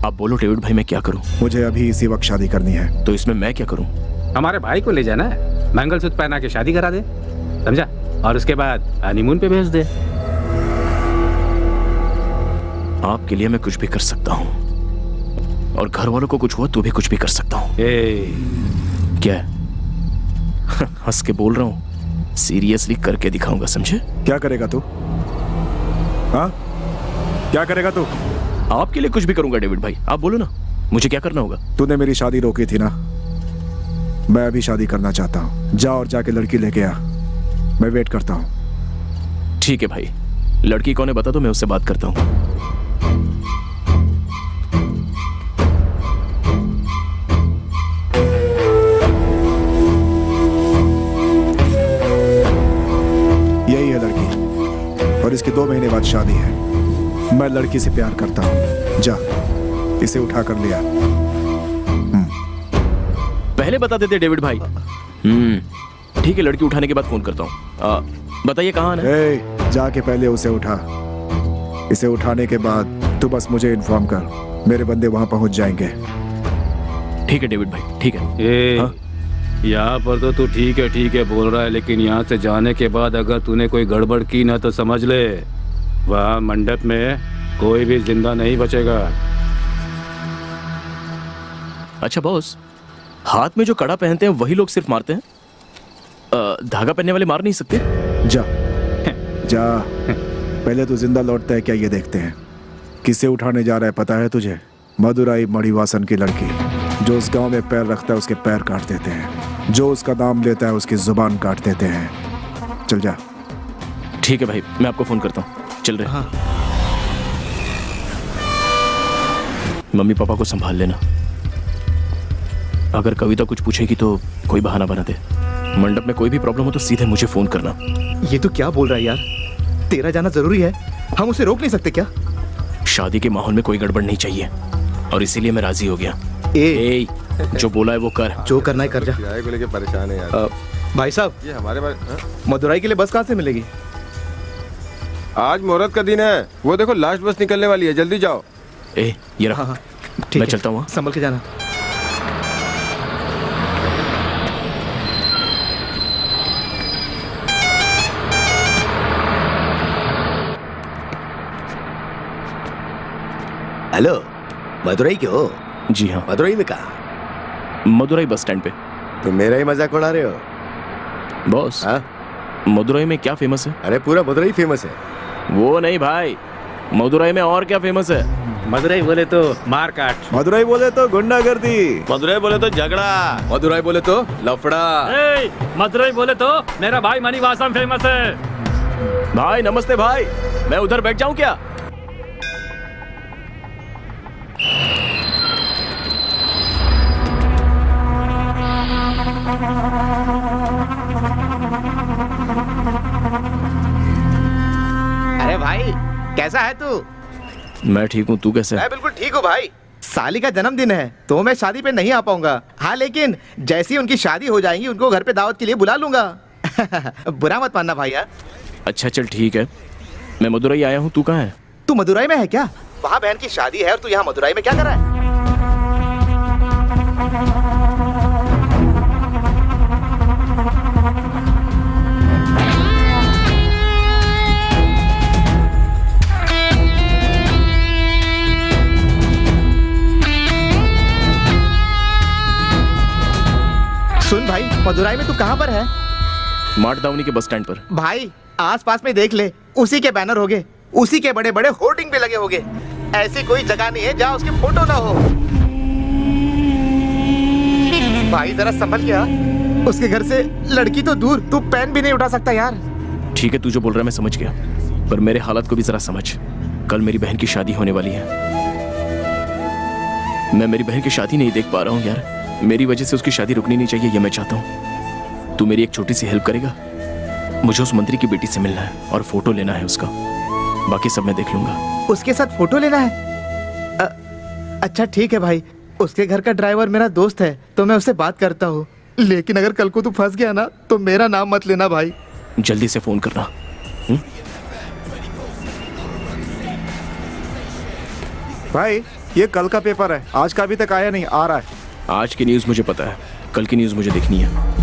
आप बोलो डेविड भाई, मैं क्या करूँ? मुझे अभी इसी वक्त शादी करनी है। तो इसमें मैं क्या करूँ? हमारे भाई को ले जाना है, मंगलसूत्र पहना के शादी करा दे, समझा? और उसके बाद हनीमून पे भेज दे। आपके लिए मैं कुछ भी कर सकता हूँ, और घर वालों को कुछ हुआ तो भी कुछ भी कर सकता हूँ। क्या हंस के बोल रहा हूँ, सीरियसली करके दिखाऊंगा, समझे? क्या करेगा तू? हाँ, क्या करेगा तू? आपके लिए कुछ भी करूंगा डेविड भाई, आप बोलो ना, मुझे क्या करना होगा? तूने मेरी शादी रोकी थी ना, मैं अभी शादी करना चाहता हूँ। जा और जाके लड़की लेके आ, मैं वेट करता हूँ। ठीक है भाई, लड़की कौन है बता दो, मैं उससे बात करता हूँ। यही है लड़की, और इसके 2 महीने बाद शादी है। मैं लड़की से प्यार करता हूँ। जा, इसे उठा कर लिया। पहले बता देते डेविड भाई। ठीक है, लड़की उठाने के बाद फोन करता हूँ। बताइए कहाँ आना है? जाके पहले उसे उठा। इसे उठाने के बाद तू बस मुझे इन्फॉर्म कर, मेरे बंदे वहां पहुंच जाएंगे। ठीक है डेविड भाई, ठीक है। हाँ? यहाँ पर तो तू ठीक है बोल रहा है, लेकिन यहाँ से जाने के बाद अगर तूने कोई गड़बड़ की ना तो समझ ले, वहाँ मंडप में कोई भी जिंदा नहीं बचेगा। अच्छा बॉस, हाथ में जो कड़ा पहनते हैं वही लोग सिर्फ मारते हैं, धागा पहनने वाले मार नहीं सकते? जा जा, पहले तो जिंदा लौटता है क्या ये देखते हैं। किसे उठाने जा रहा है पता है तुझे? मदुराई मणिवासन की लड़की। जो उस गांव में पैर रखता है उसके पैर काट देते हैं, जो उसका नाम लेता है उसकी जुबान काट देते हैं। चल जा। ठीक है भाई, मैं आपको फोन करता हूँ, चल रहे। हाँ। मम्मी पापा को संभाल लेना। अगर कविता कुछ पूछेगी तो कोई बहाना बना दे। मंडप में कोई भी प्रॉब्लम हो तो सीधे मुझे फोन करना। ये तू क्या बोल रहा है यार? तेरा जाना जरूरी है, हम उसे रोक नहीं सकते क्या? शादी के माहौल में कोई गड़बड़ नहीं चाहिए और इसीलिए मैं राजी हो गया। ए, जो बोला है वो कर। जो करना है कर जा। किराए को लेके परेशान है यार। भाई साहब, ये हमारे बारे मदुराई के लिए बस कहाँ से मिलेगी? आज मुहूर्त का दिन है, वो देखो लास्ट बस निकलने वाली है, जल्दी जाओ। ए, ये रहा। हाँ, ठीक मैं है, चलता हूँ। संभल के जाना। हेलो, मदुरई के हो? जी हाँ, मदुरई में कहा? मदुरई बस स्टैंड पे। तुम मेरा ही मजाक उड़ा रहे हो? बॉस, हाँ? मदुरई में क्या फेमस है? अरे पूरा मदुरई फेमस है। वो नहीं भाई, मदुरई में और क्या फेमस है? मदुरई बोले तो मारकाट, मदुरई बोले तो गुंडागर्दी, मदुरई बोले तो झगड़ा, मदुराई बोले तो लफड़ा। मदुरई बोले तो मेरा भाई मणिवासम फेमस है। भाई नमस्ते भाई, मैं उधर बैठ जाऊं क्या? अरे भाई, कैसा है तू? मैं ठीक हूँ, तू कैसे है? मैं बिल्कुल ठीक हूँ भाई। साली का जन्मदिन है तो मैं शादी पे नहीं आ पाऊंगा। हाँ, लेकिन जैसी ही उनकी शादी हो जाएगी उनको घर पे दावत के लिए बुला लूंगा। बुरा मत मानना भाई यार। अच्छा चल ठीक है, मैं मदुरई आया हूँ, तू कहाँ है? तू मदुराई में है क्या? वहाँ बहन की शादी है और तू यहाँ मदुराई में क्या कर रहा है? सुन भाई, मदुराई में तू कहाँ पर है? मार्ट दावनी के बस स्टैंड पर। भाई आसपास में देख ले, उसी के बैनर होंगे, उसी के बड़े बड़े होर्डिंग भी लगे होंगे। ऐसी कोई जगह नहीं है जहाँ उसकी फोटो ना हो। भाई जरा संभल गया, उसके घर से लड़की तो दूर, तू पेन भी नहीं उठा सकता यार। ठीक है, तू जो बोल रहा है मैं समझ गया, पर मेरे हालात को भी जरा समझ। कल मेरी बहन की शादी होने वाली है, मैं मेरी बहन की शादी नहीं देख पा रहा हूँ यार। मेरी वजह से उसकी शादी रुकनी नहीं चाहिए, ये मैं चाहता हूँ। तू मेरी एक छोटी सी हेल्प करेगा? मुझे उस मंत्री की बेटी से मिलना है और फोटो लेना है उसका, बाकी सब मैं देख लूंगा। उसके साथ फोटो लेना है? अच्छा ठीक है भाई, उसके घर का ड्राइवर मेरा दोस्त है तो मैं उससे बात करता हूँ। लेकिन अगर कल को तू फंस गया ना तो मेरा नाम मत लेना भाई। जल्दी से फोन करना। भाई ये कल का पेपर है, आज का अभी तक आया नहीं, आ रहा है। आज की न्यूज़ मुझे पता है, कल की न्यूज़ मुझे देखनी है।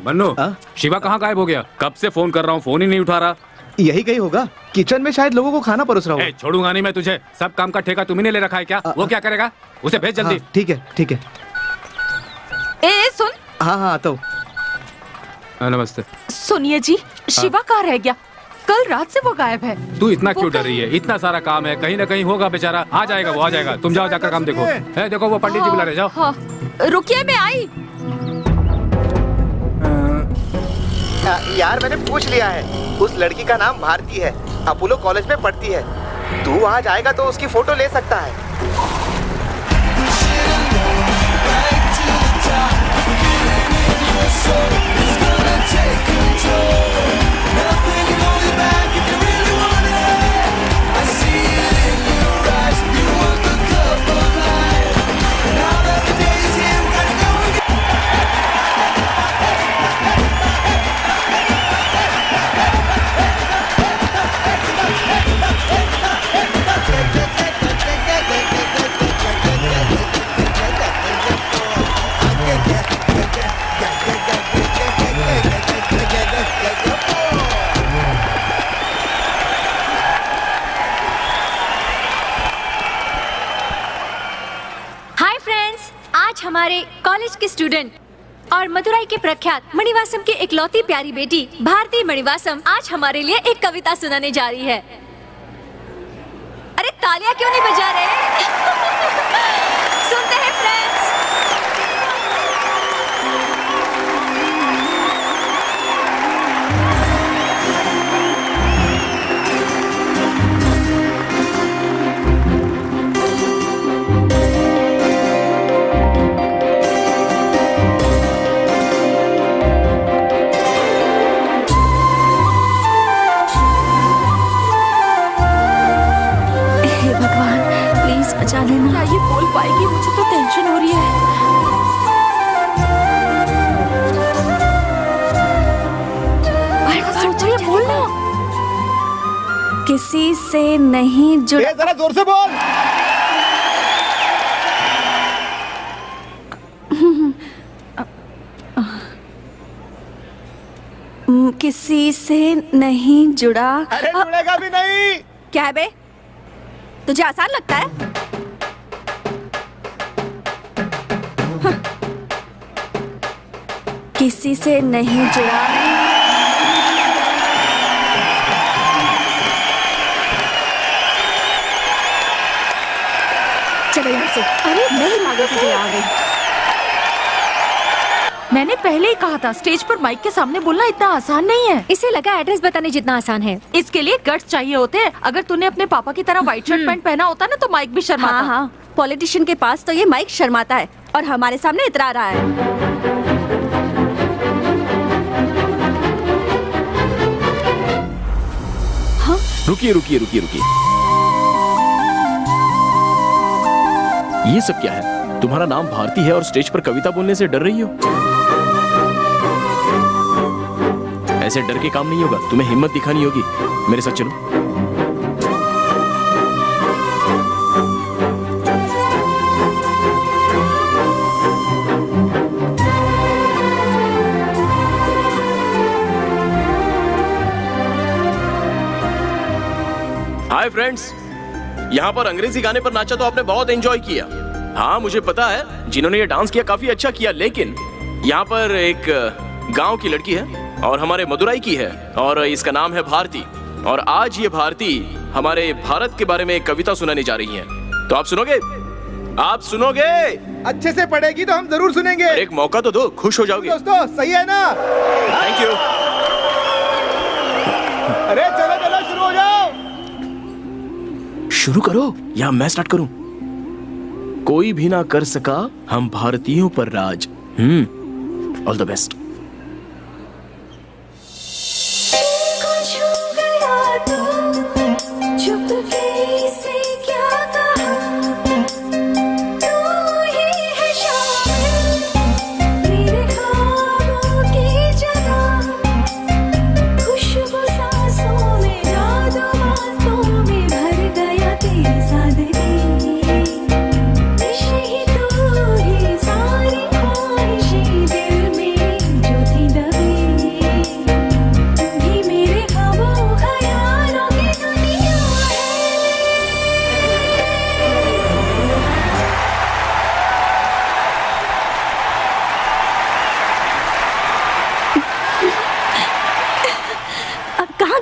मन्नू, शिवा कहाँ गायब हो गया? कब से फोन कर रहा हूँ, फोन ही नहीं उठा रहा। यही कहीं होगा, किचन में शायद लोगों को खाना परोस रहा हो। छोड़ूंगा नहीं मैं तुझे, सब काम का ठेका तुम्ही ने ले रखा है क्या? वो क्या करेगा? उसे भेज जल्दी। ठीक है ठीक है। ए सुन। हाँ हाँ आता हूँ। नमस्ते। सुनिए जी, शिवा कहाँ रह गया? कल रात से वो गायब है। तू इतना क्यों डर रही है? इतना सारा काम है, कहीं ना कहीं होगा बेचारा। आ जाएगा वो, आ जाएगा। तुम जाओ, जाकर काम देखो। है देखो वो पंडित जी बुला रहे, जाओ। हाँ, रुकिए मैं आई। यार मैंने पूछ लिया है, उस लड़की का नाम भारती है, अपोलो कॉलेज में पढ़ती है। तू वहाँ जाएगा तो उसकी फोटो ले सकता है। हाय फ्रेंड्स, आज हमारे कॉलेज के स्टूडेंट और मदुराई के प्रख्यात मणिवासम की इकलौती प्यारी बेटी भारती मणिवासम आज हमारे लिए एक कविता सुनाने जा रही है। अरे तालियां क्यों नहीं बजा रहे? सुनते हैं फ्रेंड्स। बचा लेना। क्या ये बोल पाएगी? मुझे तो टेंशन हो रही है। सोच रही है, बोलना। किसी से नहीं जुड़ा। जरा जोर से बोल। किसी से नहीं जुड़ा। अरे जुड़ेगा भी नहीं। क्या है बे? तुझे आसान लगता है? किसी से नहीं जुड़ा। चलो यहाँ से। अरे नहीं आगे से आ गई। मैंने पहले ही कहा था, स्टेज पर माइक के सामने बोलना इतना आसान नहीं है। इसे लगा एड्रेस बताने जितना आसान है। इसके लिए गट्स चाहिए होते हैं। अगर तूने अपने पापा की तरह व्हाइट शर्ट पैंट पहना होता ना तो माइक भी शर्माता। हाँ हाँ, पॉलिटिशियन के पास तो ये माइक शर्माता है और हमारे सामने इतरा रहा है। रुकिए रुकिए रुकिए रुकिए, ये सब क्या है? तुम्हारा नाम भारती है और स्टेज पर कविता बोलने से डर रही हो? ऐसे डर के काम नहीं होगा, तुम्हें हिम्मत दिखानी होगी। मेरे साथ चलो। हाय फ्रेंड्स, यहाँ पर अंग्रेजी गाने पर नाचा तो आपने बहुत एंजॉय किया। हाँ मुझे पता है, जिन्होंने ये डांस किया काफी अच्छा किया, लेकिन यहाँ पर एक गांव की लड़की है और हमारे मदुराई की है और इसका नाम है भारती। और आज ये भारती हमारे भारत के बारे में एक कविता सुनाने जा रही है। तो आप सुनोगे? आप सुनोगे? अच्छे से पढ़ेगी तो हम जरूर सुनेंगे। एक मौका तो दो, खुश हो जाओगे। दोस्तों सही है ना? Thank you. अरे चलो चलो शुरू हो जाओ। शुरू करो या मैं स्टार्ट करूं? कोई भी ना कर सका हम भारतीयों पर राज। All the best.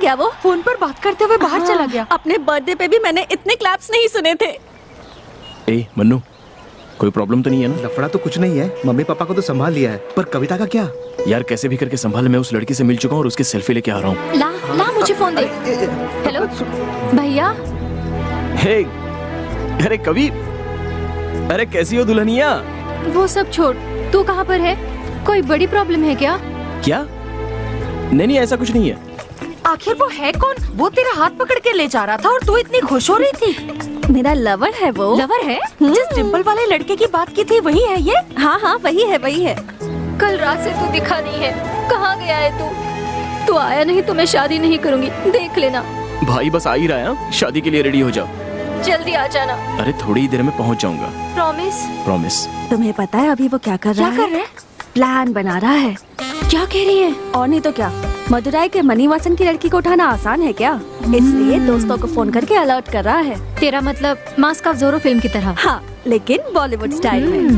गया वो? फोन पर बात करते हुए बाहर चला गया। अपने बर्थडे पे भी मैंने इतने क्लैप्स नहीं सुने थे। ए मन्नू, कोई प्रॉब्लम तो नहीं है ना? लफड़ा तो कुछ नहीं है, मम्मी पापा को तो संभाल लिया है, पर कविता का क्या? यार कैसे भी करके संभाल, मैं उस लड़की से मिल चुका हूँ और उसकी सेल्फी लेके आ रहा हूँ। ला मुझे फोन दे। हेलो भैया। हे, अरे कवि, अरे कैसी हो दुल्हनिया? वो सब छोड़, तू कहाँ पर है? कोई बड़ी प्रॉब्लम है क्या? क्या? नहीं ऐसा कुछ नहीं है। आखिर वो है कौन? वो तेरा हाथ पकड़ के ले जा रहा था और तू इतनी खुश हो रही थी। मेरा लवर है वो। लवर है? जिस डिम्पल वाले लड़के की बात की थी वही है ये? हाँ हाँ वही है। कल रात से तू दिखा नहीं है, कहाँ गया है तू? तू आया नहीं तो मैं शादी नहीं करूँगी, देख लेना। भाई बस आ ही रहा है, शादी के लिए रेडी हो जाओ। जल्दी आ जाना। अरे थोड़ी ही देर में पहुँच जाऊंगा। प्रॉमिस? प्रॉमिस। तुम्हें पता है अभी वो क्या कर रहा है? प्लान बना रहा है। क्या कह रही है? और नहीं तो क्या, मदुराई के मणिवासन की लड़की को उठाना आसान है क्या? इसलिए दोस्तों को फोन करके अलर्ट कर रहा है। तेरा मतलब मास्क ऑफ ज़ोरो फिल्म की तरह? हाँ, लेकिन बॉलीवुड स्टाइल में।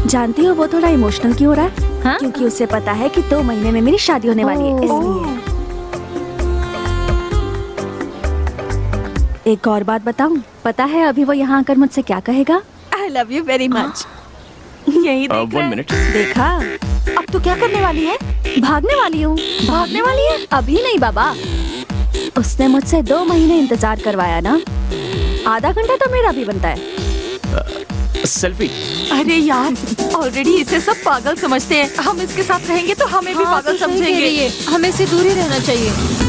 जानती हो वो थोड़ा इमोशनल क्यों हो रहा है? हाँ? क्योंकि उसे पता है कि 2 महीने में मेरी शादी होने वाली है, इसलिए। एक और बात बताऊं? पता है अभी वो यहाँ आकर मुझसे क्या कहेगा? I love you very much. यही देख रहा 1 है। मिनट। देखा? अब तू क्या करने वाली है? भागने वाली हूँ। भागने वाली है? अभी नहीं बाबा, उसने मुझसे 2 महीने इंतजार करवाया ना, आधा घंटा तो मेरा भी बनता है। सेल्फी। अरे यार, ऑलरेडी इसे सब पागल समझते हैं। हम इसके साथ रहेंगे तो हमें भी पागल समझेंगे। हमें इससे दूर ही रहना चाहिए।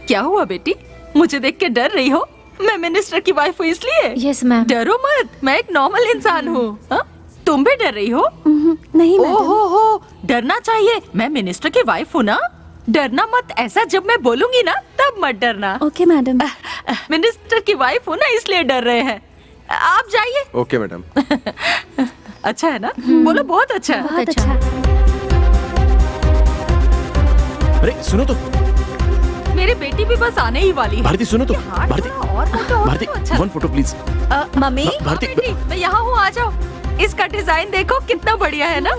क्या हुआ बेटी? मुझे देख के डर रही हो? मैं मिनिस्टर की वाइफ हूँ इसलिए। Yes ma'am. डरो मत, मैं एक नॉर्मल इंसान हूँ। तुम भी डर रही हो? नहीं मैडम। ओहो, डरना चाहिए। मैं मिनिस्टर की वाइफ हूँ ना, डरना मत। ऐसा जब मैं बोलूंगी ना तब मत डरना। Okay madam. मिनिस्टर की वाइफ हूँ ना, इसलिए डर रहे हैं। आप जाइए। Okay madam. अच्छा है ना? बोलो बहुत अच्छा है। बहुत अच्छा। अरे सुनो तो, मेरी बेटी भी बस आने ही वाली है। भारती सुनो तो। हाथ भारती, थोड़ा और मोटा हो भारती, तो अच्छा। 1 फोटो प्लीज। मम्मी। भारती, बेटी, मैं यहाँ हूँ, आ जाओ। इसका डिजाइन देखो कितना बढ़िया है ना।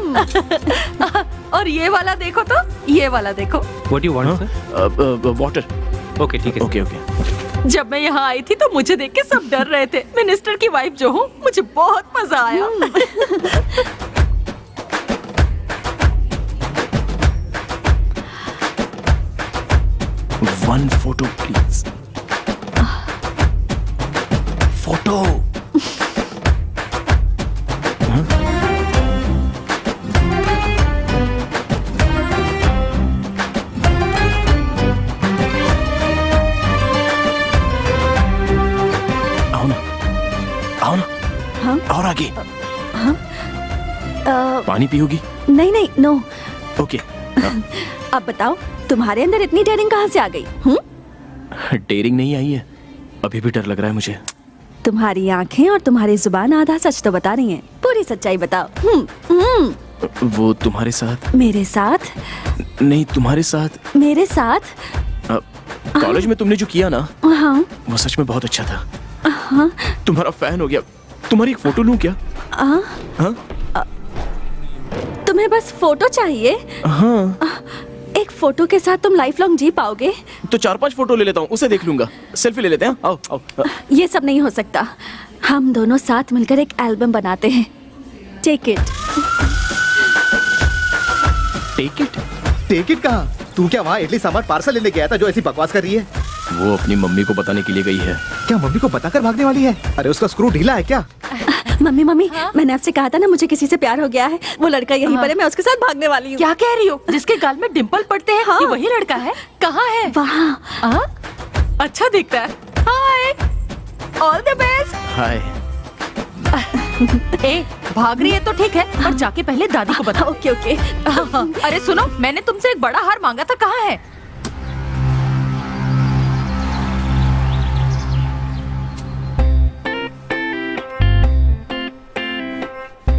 और ये वाला देखो तो, ये वाला देखो। What you want sir? Water. Okay ठीक है। Okay okay. जब मैं यहाँ आई थी तो मुझे देख के सब डर रहे थे। मिनिस्टर की वाइफ जो हूँ, मुझे बहुत मजा आया। 1 फोटो प्लीज। फोटो। आओ ना, आओ ना। हाँ? और आगे। हाँ? पानी पियोगी? नहीं नहीं, नो। ओके। अब बताओ, तुम्हारे अंदर इतनी डेयरिंग कहाँ से आ गई? डेयरिंग नहीं आई है, अभी भी डर लग रहा है मुझे। तुम्हारी आंखें और तुम्हारी जुबान आधा सच तो बता रही हैं। पूरी सच्चाई बताओ। वो तुम्हारे साथ? मेरे साथ? नहीं, तुम्हारे साथ। मेरे साथ? कॉलेज में तुमने जो किया ना, हाँ। वो सच में बहुत अच्छा था। हाँ। तुम्हारा फैन हो गया। तुम्हारी एक फोटो लूं क्या? हाँ? तुम्हें बस फोटो चाहिए? हाँ। एक फोटो के साथ तुम लाइफ लॉन्ग जी पाओगे? तो 4-5 फोटो ले लेता हूँ, उसे देख लूंगा। सेल्फी ले लेते हैं। आओ आओ। ये सब नहीं हो सकता। हम दोनों साथ मिलकर एक एल्बम बनाते हैं। Take it. Take it? Take it कहाँ? तू क्या वहाँ इडली सांभर पार्सल लेने गया था जो ऐसी बकवास कर रही है? वो अपनी मम्मी को बताने के लिए गई है। क्या मम्मी को बताकर भागने वाली है? अरे उसका स्क्रू ढीला है क्या? मम्मी मम्मी, मैंने आपसे कहा था ना मुझे किसी से प्यार हो गया है। वो लड़का यहीं पर है, मैं उसके साथ भागने वाली हूँ। क्या कह रही हो? जिसके गाल में डिंपल पड़ते हैं, हाँ। ये वही लड़का है? कहाँ है? वहाँ। अच्छा दिखता है। हाय, ऑल द बेस्ट। हाय। ए, भाग रही है तो ठीक है, पर जाके पहले दादी को बता। Okay okay. अरे सुनो, मैंने तुमसे एक बड़ा हार मांगा था, कहाँ है?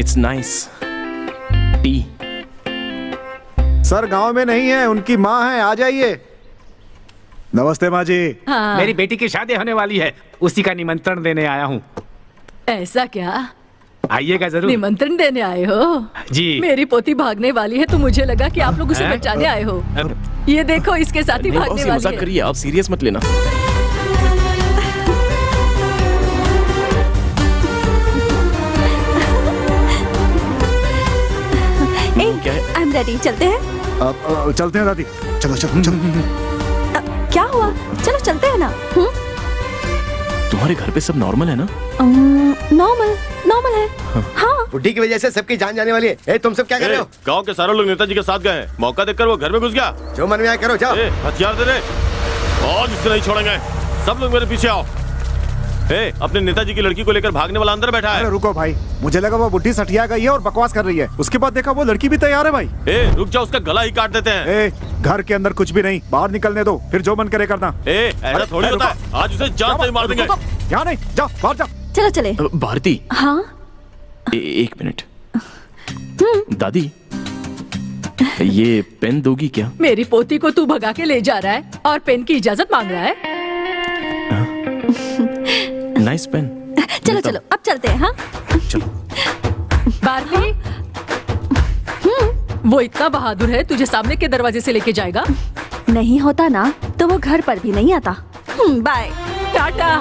It's nice. टी। सर गांव में नहीं है, उनकी माँ है, आ जाइए। नमस्ते माँ जी। मेरी बेटी की शादी होने वाली है, उसी का निमंत्रण देने आया हूँ। ऐसा क्या? आइएगा जरूर। निमंत्रण देने आए हो? जी। मेरी पोती भागने वाली है तो मुझे लगा कि आप लोग उसे बचाने आए हो। ये देखो, इसके साथ ही भागने वाली मजाक है। करिए, आप सीरियस मत लेना। क्या है? आई एम रेडी, चलते हैं। चलते हैं दादी। चलो चलो चलो। क्या हुआ? चलो चलते हैं ना। तुम्हारे घर पे सब नॉर्मल है ना? नॉर्मल नॉर्मल है। हाँ। बुढ़ी की वजह से सबकी जान जाने वाली है। ए, तुम सब क्या कर रहे हो? गांव के सारे लोग नेताजी के साथ गए हैं। मौका देखकर वो घर में घुस गया। जो मन में आए करो, जाओ। हथियार दे दे और इसे नहीं छोड़ेंगे। सब लोग मेरे पीछे आओ। अपने नेताजी की लड़की को लेकर भागने वाला अंदर बैठा है। अरे रुको भाई, मुझे लगा वो बुढ़ी सठिया गई है और बकवास कर रही है। उसके बाद देखा वो लड़की भी तैयार है भाई। रुक जाओ, उसका गला ही काट देते हैं। घर के अंदर कुछ भी नहीं, बाहर निकलने दो, फिर जो मन करे करना। ऐसा थोड़ी होता है। आज उसे जान से ही मार देंगे। यहाँ नहीं, जाओ बाहर जाओ। चलो चले। भारती। हाँ। एक मिनट। दादी, ये पेन दोगी क्या? मेरी पोती को तू भगा के ले जा रहा है और पेन की इजाजत मांग रहा है। Nice pen. चलो चलो अब चलते हैं। हाँ चलो। भारती, वो इतना बहादुर है, तुझे सामने के दरवाजे से लेके जाएगा। नहीं होता ना तो वो घर पर भी नहीं आता। बाय। टाटा।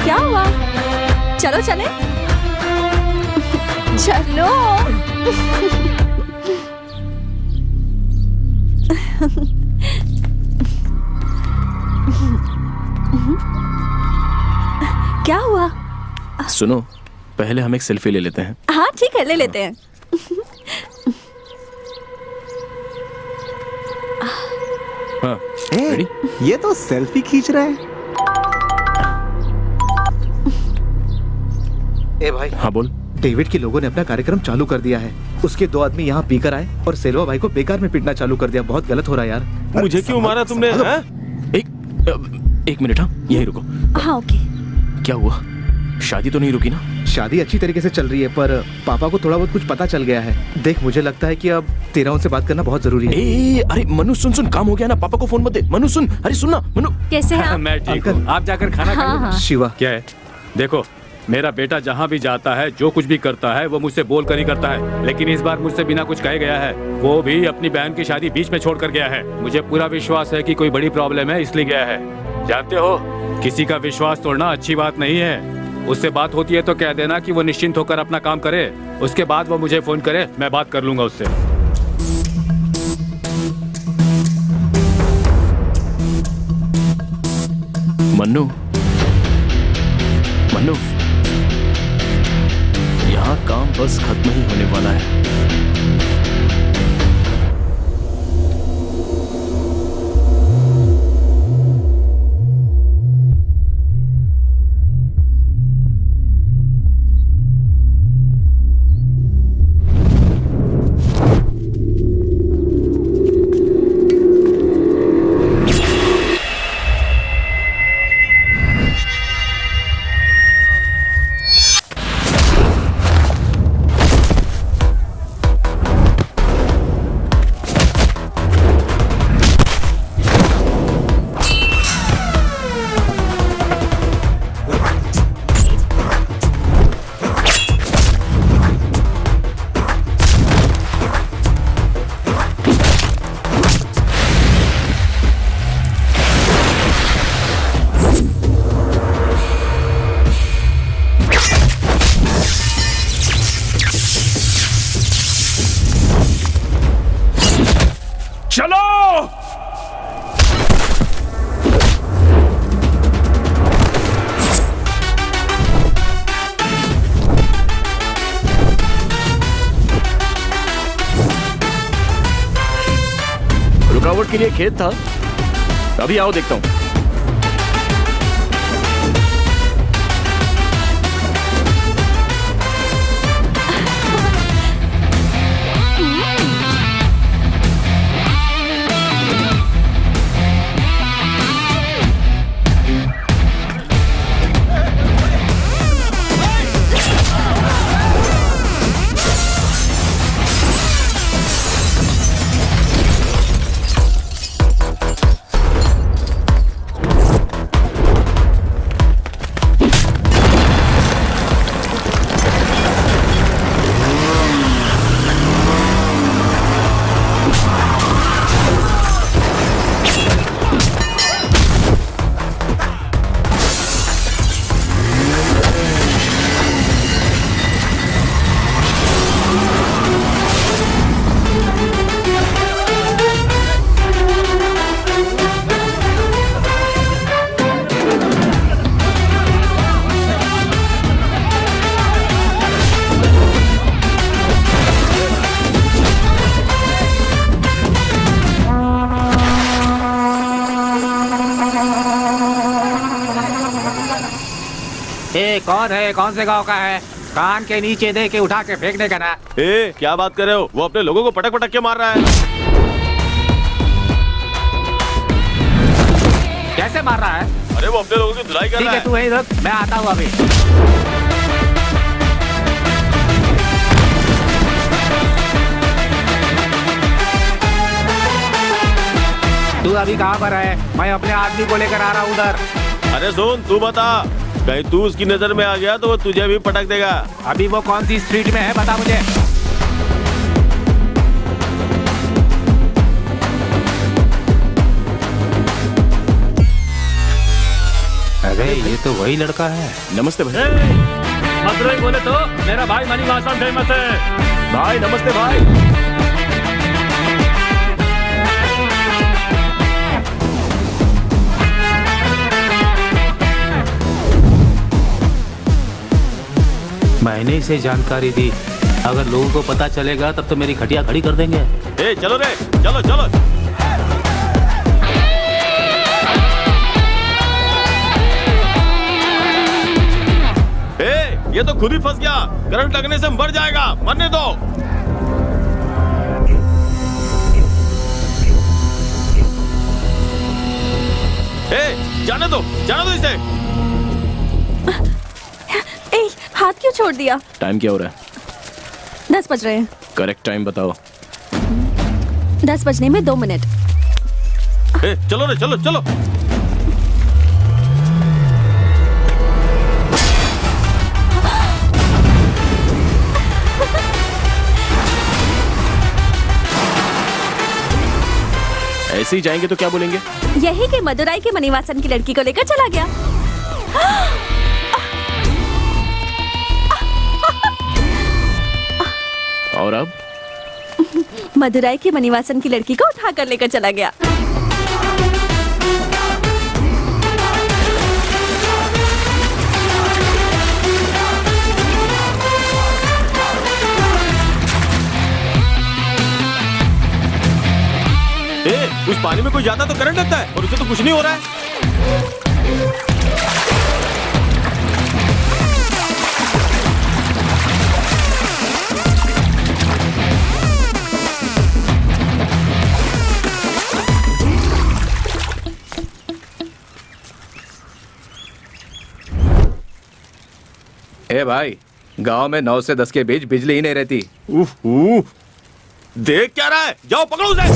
क्या हुआ? चलो चले। चलो। क्या हुआ? सुनो, पहले हम एक सेल्फी ले लेते हैं। हाँ ठीक है, ले लेते हैं। हाँ, रेडी? ये तो सेल्फी खींच रहे हैं। ए भाई। हाँ बोल। डेविड के लोगों ने अपना कार्यक्रम चालू कर दिया है। उसके 2 आदमी यहाँ पीकर आए और सेल्वा भाई को बेकार में पीटना चालू कर दिया। बहुत गलत हो रहा है यार। मुझे क्यों मारा तुमने? एक मिनट। हाँ यही रुको। हाँ ओके। क्या हुआ? शादी तो नहीं रुकी ना? शादी अच्छी तरीके से चल रही है, पर पापा को थोड़ा बहुत कुछ पता चल गया है। देख, मुझे लगता है कि अब तेरा उनसे बात करना बहुत जरूरी है। अरे मनु सुन, काम हो गया ना। पापा को फोन मत दे। मनु सुन। अरे सुन ना मनु। कैसे हैं आप? मैं ठीक हूँ। आप जाकर खाना खाइए। शिवा। क्या है? देखो, मेरा बेटा जहाँ भी जाता है, जो कुछ भी करता है, वो मुझसे बोल कर ही करता है। लेकिन इस बार मुझसे बिना कुछ कहे गया है। वो भी अपनी बहन की शादी बीच में छोड़ कर गया है। मुझे पूरा विश्वास है कि कोई बड़ी प्रॉब्लम है, इसलिए गया है। जानते हो, किसी का विश्वास तोड़ना अच्छी बात नहीं है। उससे बात होती है तो कह देना कि वो निश्चिंत होकर अपना काम करे। उसके बाद वो मुझे फोन करे, मैं बात कर लूंगा उससे। मन्नू, मन्नू, यहाँ काम बस खत्म ही होने वाला है। रुकावट के लिए खेत था, अभी आओ देखता हूं। कौन है, कौन से गांव का है? कान के नीचे दे के उठा के फेंकने का ना। ए, क्या बात कर रहे हो? वो अपने लोगों को पटक पटक के मार रहा है। कैसे मार रहा है? अरे वो अपने लोगों की धुलाई कर ठीक रहा है, है। तू यहीं रुक, मैं आता हूँ अभी। तू अभी कहाँ पर है? मैं अपने आदमी को लेकर आ रहा हूँ उधर। अरे सुन, तू बता, कहीं तू उसकी नजर में आ गया तो वो तुझे भी पटक देगा। अभी वो कौन सी स्ट्रीट में है, बता मुझे। अरे ये तो वही लड़का है। नमस्ते भाई। मदुरई बोले तो मेरा भाई मणिवासन फेमस है। भाई नमस्ते भाई। मैंने इसे जानकारी दी, अगर लोगों को पता चलेगा तब तो मेरी खटिया खड़ी कर देंगे। ए, चलो रे, चलो चलो। ए, ये तो खुद ही फंस गया। करंट लगने से मर जाएगा, मरने दो। ए, जाने दो इसे। ए, हाथ क्यों छोड़ दिया? टाइम क्या हो रहा है? 10 बज रहे हैं। करेक्ट टाइम बताओ। 10 बजने में 2 मिनट। ए, चलो रे, चलो चलो। ऐसे ही जाएंगे तो क्या बोलेंगे? यही कि मदुराई के मणिवासन की लड़की को लेकर चला गया। और अब? मदुराई के मणिवासन की लड़की को उठा कर लेकर चला गया। ए, उस पानी में कोई जाता तो करंट लगता है और उसे तो कुछ नहीं हो रहा है। ए भाई, गांव में 9 से 10 के बीच बिजली ही नहीं रहती। देख क्या रहा है? जाओ पकड़ो उसे।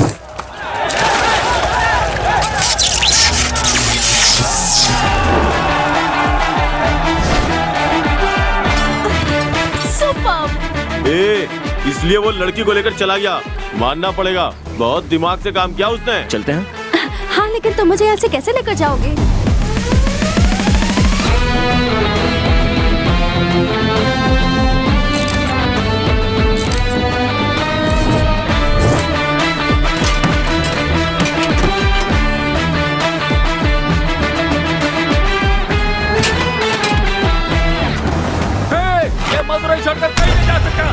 सुपर। ए, इसलिए वो लड़की को लेकर चला गया। मानना पड़ेगा, बहुत दिमाग से काम किया उसने। चलते हैं। हाँ, लेकिन तुम मुझे यहाँ से कैसे लेकर जाओगे? ये मदुरई छोड़कर कहीं नहीं जा सकता।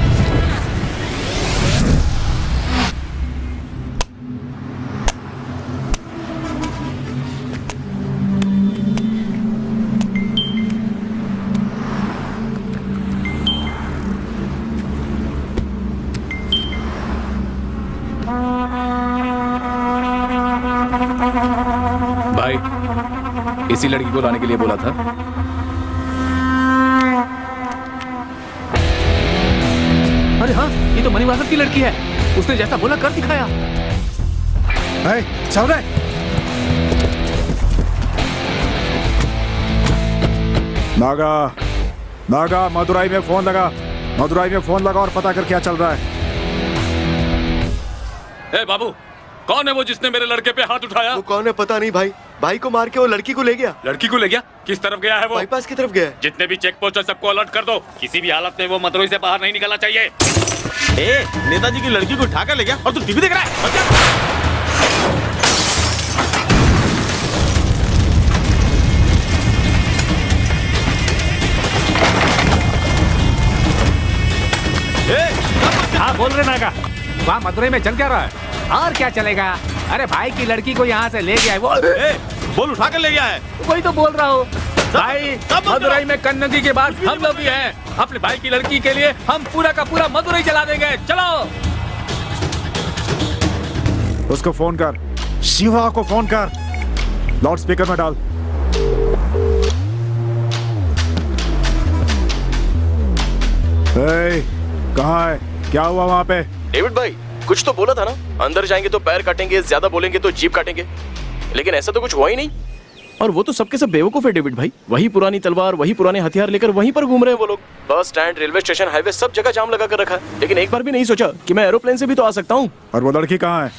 भाई, इसी लड़की को लाने के लिए बोला था। अरे हाँ, ये तो मणिवासन की लड़की है। उसने जैसा बोला कर दिखाया। चल रहे। नागा, नागा, मदुराई में फोन लगा। मदुराई में फोन लगा और पता कर क्या चल रहा है। ए बाबू, कौन है वो जिसने मेरे लड़के पे हाथ उठाया? वो कौन है पता नहीं भाई। भाई को मार के वो लड़की को ले गया। लड़की को ले गया? किस तरफ गया है वो? बाईपास की तरफ गया है। जितने भी चेक पोस्ट है सबको अलर्ट कर दो। किसी भी हालत में वो मदुरई से बाहर नहीं निकलना चाहिए। ए, नेताजी की लड़की को उठा कर ले गया और तू टीवी देख रहा है? हाँ बोल रहे नागा, वहाँ मदुरई में चल क्या रहा है? और क्या चलेगा? अरे भाई की लड़की को यहाँ से ले गया है वो। ए, बोल उठा कर ले गया है। वही तो बोल रहा हूँ। भाई मदुरई में कन्नगी के बाद हम लोग भी हैं। अपने भाई की लड़की के लिए हम पूरा का पूरा मदुरई चला देंगे। चलो उसको फोन कर, शिवा को फोन कर, लाउड स्पीकर में डाल। कहाँ है? क्या हुआ वहाँ पे? डेविड भाई कुछ तो बोला था ना, अंदर जाएंगे तो पैर काटेंगे, ज्यादा बोलेंगे तो जीभ काटेंगे, लेकिन ऐसा तो कुछ हुआ ही नहीं। और वो तो सबके सब बेवकूफ है डेविड भाई। वही पुरानी तलवार, वही पुराने हथियार लेकर वहीं पर घूम रहे हैं वो लोग। Bus stand, railway station, highway, सब जगह जाम लगा कर रखा है। लेकिन एक बार भी नहीं सोचा कि मैं एरोप्लेन से भी तो आ सकता हूँ। और वो लड़की कहाँ है?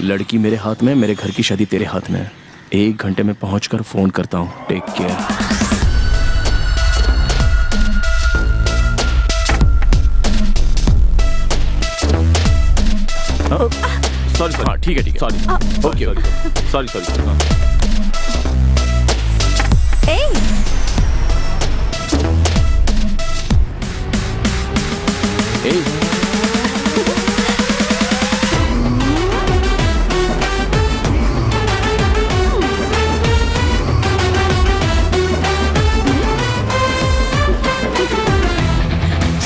लड़की मेरे हाथ में, मेरे घर की शादी तेरे हाथ में है। 1 घंटे में पहुंचकर फोन करता हूँ। Take care. सॉरी हाँ ठीक है sorry. Okay sorry sorry.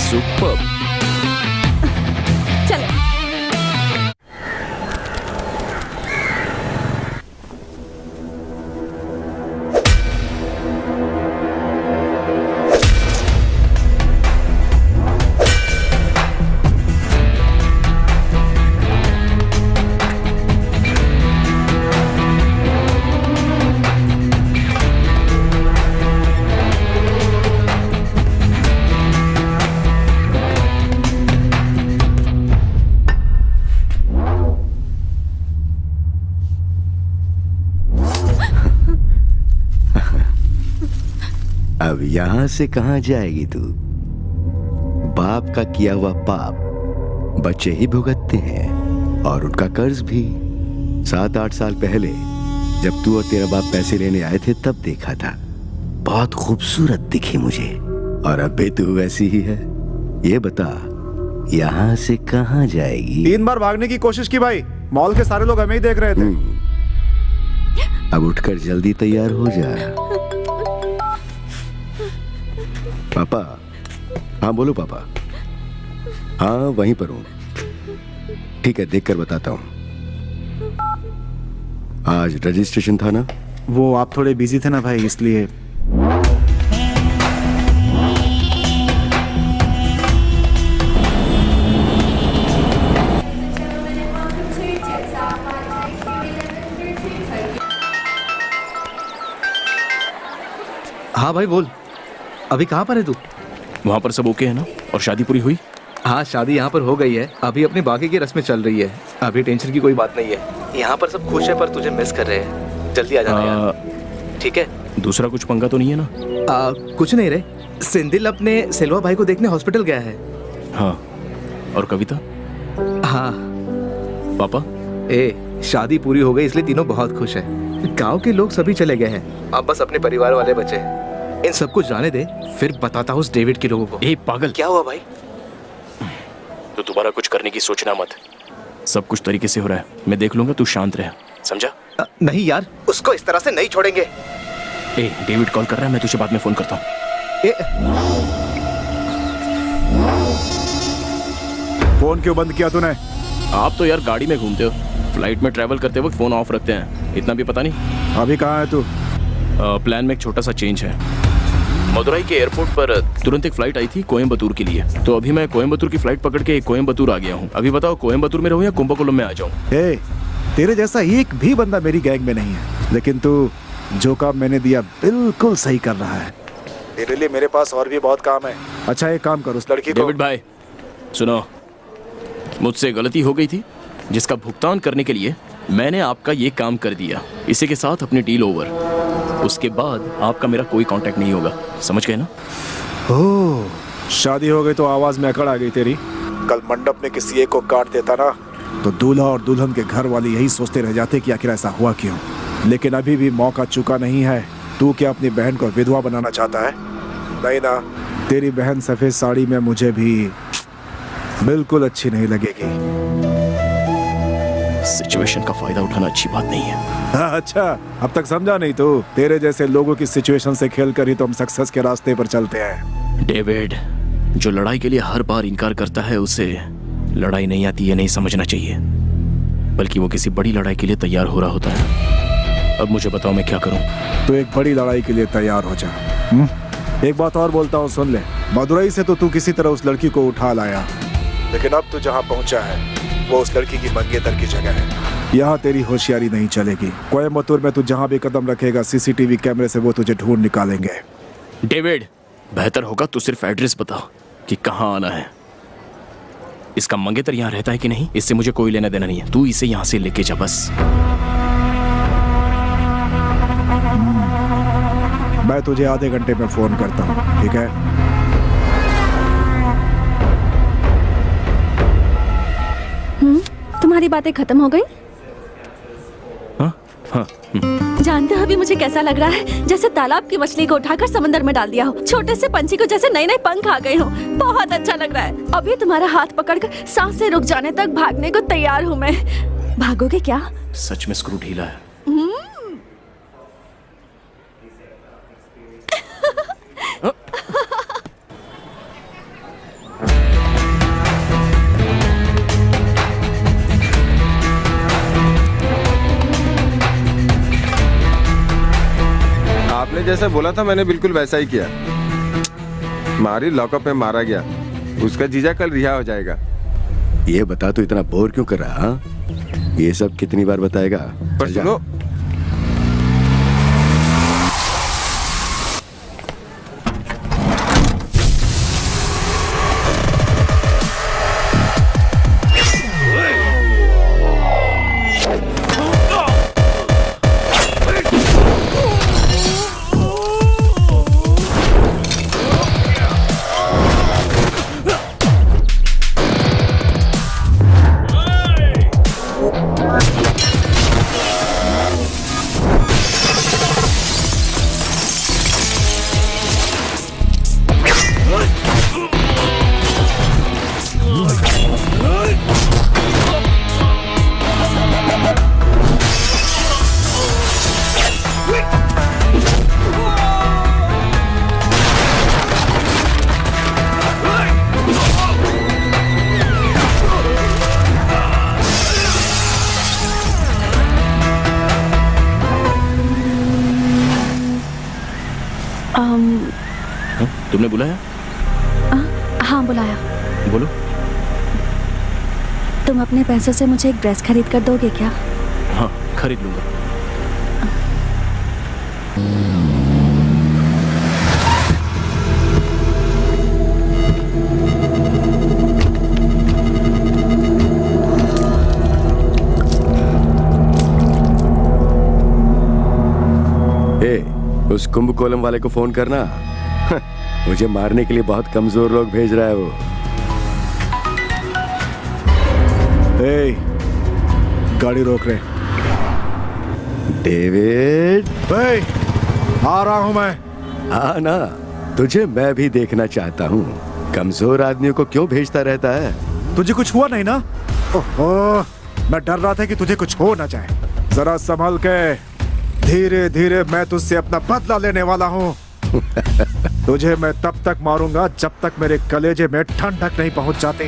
Super. चलो अब यहां से कहां जाएगी तू? बाप का किया हुआ पाप बच्चे ही भुगतते हैं, और उनका कर्ज भी। 7-8 साल पहले जब तू और तेरा बाप पैसे लेने आए थे तब देखा था। बहुत खूबसूरत दिखी मुझे, और अब भी तू वैसी ही है। ये बता यहां से कहां जाएगी? 3 बार भागने की कोशिश की भाई, मॉल के सारे लोग हमें ही देख रहे थे। अब उठकर जल्दी तैयार हो जा। पापा। हाँ बोलो पापा। हाँ वहीं पर हूं। ठीक है देख कर बताता हूं। आज रजिस्ट्रेशन था ना? वो आप थोड़े बिजी थे ना भाई, इसलिए। हाँ भाई बोल, अभी कहाँ पर है तू? वहाँ पर सब ओके है ना? और शादी पूरी हुई? हाँ शादी यहाँ पर हो गई है, अभी अपनी बाकी की रस्में चल रही है। अभी टेंशन की कोई बात नहीं है। यहाँ पर सब खुश है, पर तुझे मिस कर रहे हैं। जल्दी आ जाना यार। ठीक है? दूसरा कुछ पंगा तो नहीं है ना? कुछ नहीं रे, सिंधिल अपने सेल्वा भाई को देखने हॉस्पिटल गया है। हाँ, और कविता? हाँ। पापा? शादी पूरी हो गई इसलिए तीनों बहुत खुश है। गांव के लोग सभी चले गए हैं, अब बस अपने परिवार वाले बचे हैं। इन सबको जाने दे, फिर बताता हूँ उस डेविड के लोगों को। पागल, क्या हुआ भाई? तो दोबारा कुछ करने की सोचना मत। सब कुछ तरीके से हो रहा है, मैं देख लूंगा, तू शांत रह, समझा? नहीं यार, उसको इस तरह से नहीं छोड़ेंगे। डेविड कॉल कर रहा है, मैं तुझे बाद में फोन करता हूँ। फोन क्यों बंद किया तूने? आप तो यार गाड़ी में घूमते हो, फ्लाइट में ट्रैवल करते वक्त फोन ऑफ रखते हैं, इतना भी पता नहीं। अभी कहाँ है तू? प्लान में एक छोटा सा चेंज है। मदुरई के एयरपोर्ट पर तुरंत एक फ्लाइट आई थी कोयम्बतूर के लिए, तो अभी मैं कोयम्बतूर की फ्लाइट पकड़ के कोयम्बतूर आ गया हूँ। अभी बताओ कोयम्बतूर में रहूँ या कुंभकोणम में आ जाऊँ? तेरे जैसा एक भी बंदा मेरी गैंग में नहीं है, लेकिन तू जो काम मैंने दिया बिल्कुल सही कर रहा है। तेरे लिए मेरे पास और भी बहुत काम है। अच्छा एक काम कर, उस लड़की को। डेविड भाई सुनो, मुझसे गलती हो गई थी, जिसका भुगतान करने के लिए मैंने आपका ये काम कर दिया। इसी के साथ अपनी डील ओवर। उसके बाद आपका मेरा कोई कांटेक्ट नहीं होगा, समझ गए ना? ओह, शादी हो गई तो आवाज में अकड़ आ गई तेरी। कल मंडप में किसी एक को काट देता ना, तो दूल्हा और दुल्हन के घर वाले यही सोचते रह जाते कि आखिर ऐसा हुआ क्यों। लेकिन अभी भी मौका चुका नहीं है। तू क्या अपनी बहन को विधवा बनाना चाहता है? नहीं ना, तेरी बहन सफेद साड़ी में मुझे भी बिल्कुल अच्छी नहीं लगेगी। सिचुएशन का फायदा उठाना अच्छी बात नहीं है। अच्छा, अब तक समझा नहीं तू? तेरे जैसे लोगों की सिचुएशन से खेल कर ही तो हम सक्सेस के रास्ते पर चलते हैं। डेविड, जो लड़ाई के लिए हर बार इनकार करता है उसे लड़ाई नहीं आती है नहीं समझना चाहिए, बल्कि वो किसी बड़ी लड़ाई के लिए तैयार हो रहा होता है। अब मुझे बताओ मैं क्या करूं? तो एक बड़ी लड़ाई के लिए तैयार हो जा। एक बात और बोलता हूँ, सुन ले। मदुरई से तो तू किसी तरह उस लड़की को उठा लाया, लेकिन अब तू जहाँ पहुँचा है वो उस लड़की की मंगेतर की जगह है। यहाँ तेरी होशियारी नहीं चलेगी। कोयम्बतूर में तू जहाँ भी कदम रखेगा सीसीटीवी कैमरे से वो तुझे ढूंढ निकालेंगे। डेविड, बेहतर होगा तू सिर्फ एड्रेस बता कि कहाँ आना है। इसका मंगेतर यहाँ रहता है कि नहीं, इससे मुझे कोई लेना देना नहीं है। तू इसे यहाँ से लेके जा बस। मैं तुझे आधे घंटे में फोन करता हूँ, ठीक है? तुम्हारी बातें खत्म हो गई? हाँ। जानते हो अभी मुझे कैसा लग रहा है? जैसे तालाब की मछली को उठाकर समंदर में डाल दिया हो। छोटे से पंछी को जैसे नए नए पंख आ गए हो। बहुत अच्छा लग रहा है। अभी तुम्हारा हाथ पकड़कर सांसें रुक जाने तक भागने को तैयार हूँ मैं। भागोगे क्या? सच में स्क्रू ढीला है। आपने जैसा बोला था मैंने बिल्कुल वैसा ही किया। मारी लॉकअप में मारा गया। उसका जीजा कल रिहा हो जाएगा। ये बता, तू इतना बोर क्यों कर रहा? हाँ? ये सब कितनी बार बताएगा? पर सुनो, तुमने बुलाया? हाँ बुलाया। बोलो। तुम अपने पैसों से मुझे एक ड्रेस खरीद कर दोगे क्या? हाँ, खरीद लूंगा। उस कुंभकोणम वाले को फोन करना। मुझे मारने के लिए बहुत कमजोर लोग भेज रहा है वो। गाड़ी रोक रहे। डेविड, आ रहा हूं मैं। हाँ ना, तुझे मैं भी देखना चाहता हूँ। कमजोर आदमियों को क्यों भेजता रहता है? तुझे कुछ हुआ नहीं ना? ओह, मैं डर रहा था कि तुझे कुछ हो ना जाए। जरा संभल के। धीरे धीरे मैं तुझसे अपना बदला लेने वाला हूँ। तुझे मैं तब तक मारूंगा जब तक मेरे कलेजे में ठंडक नहीं पहुंच जाती।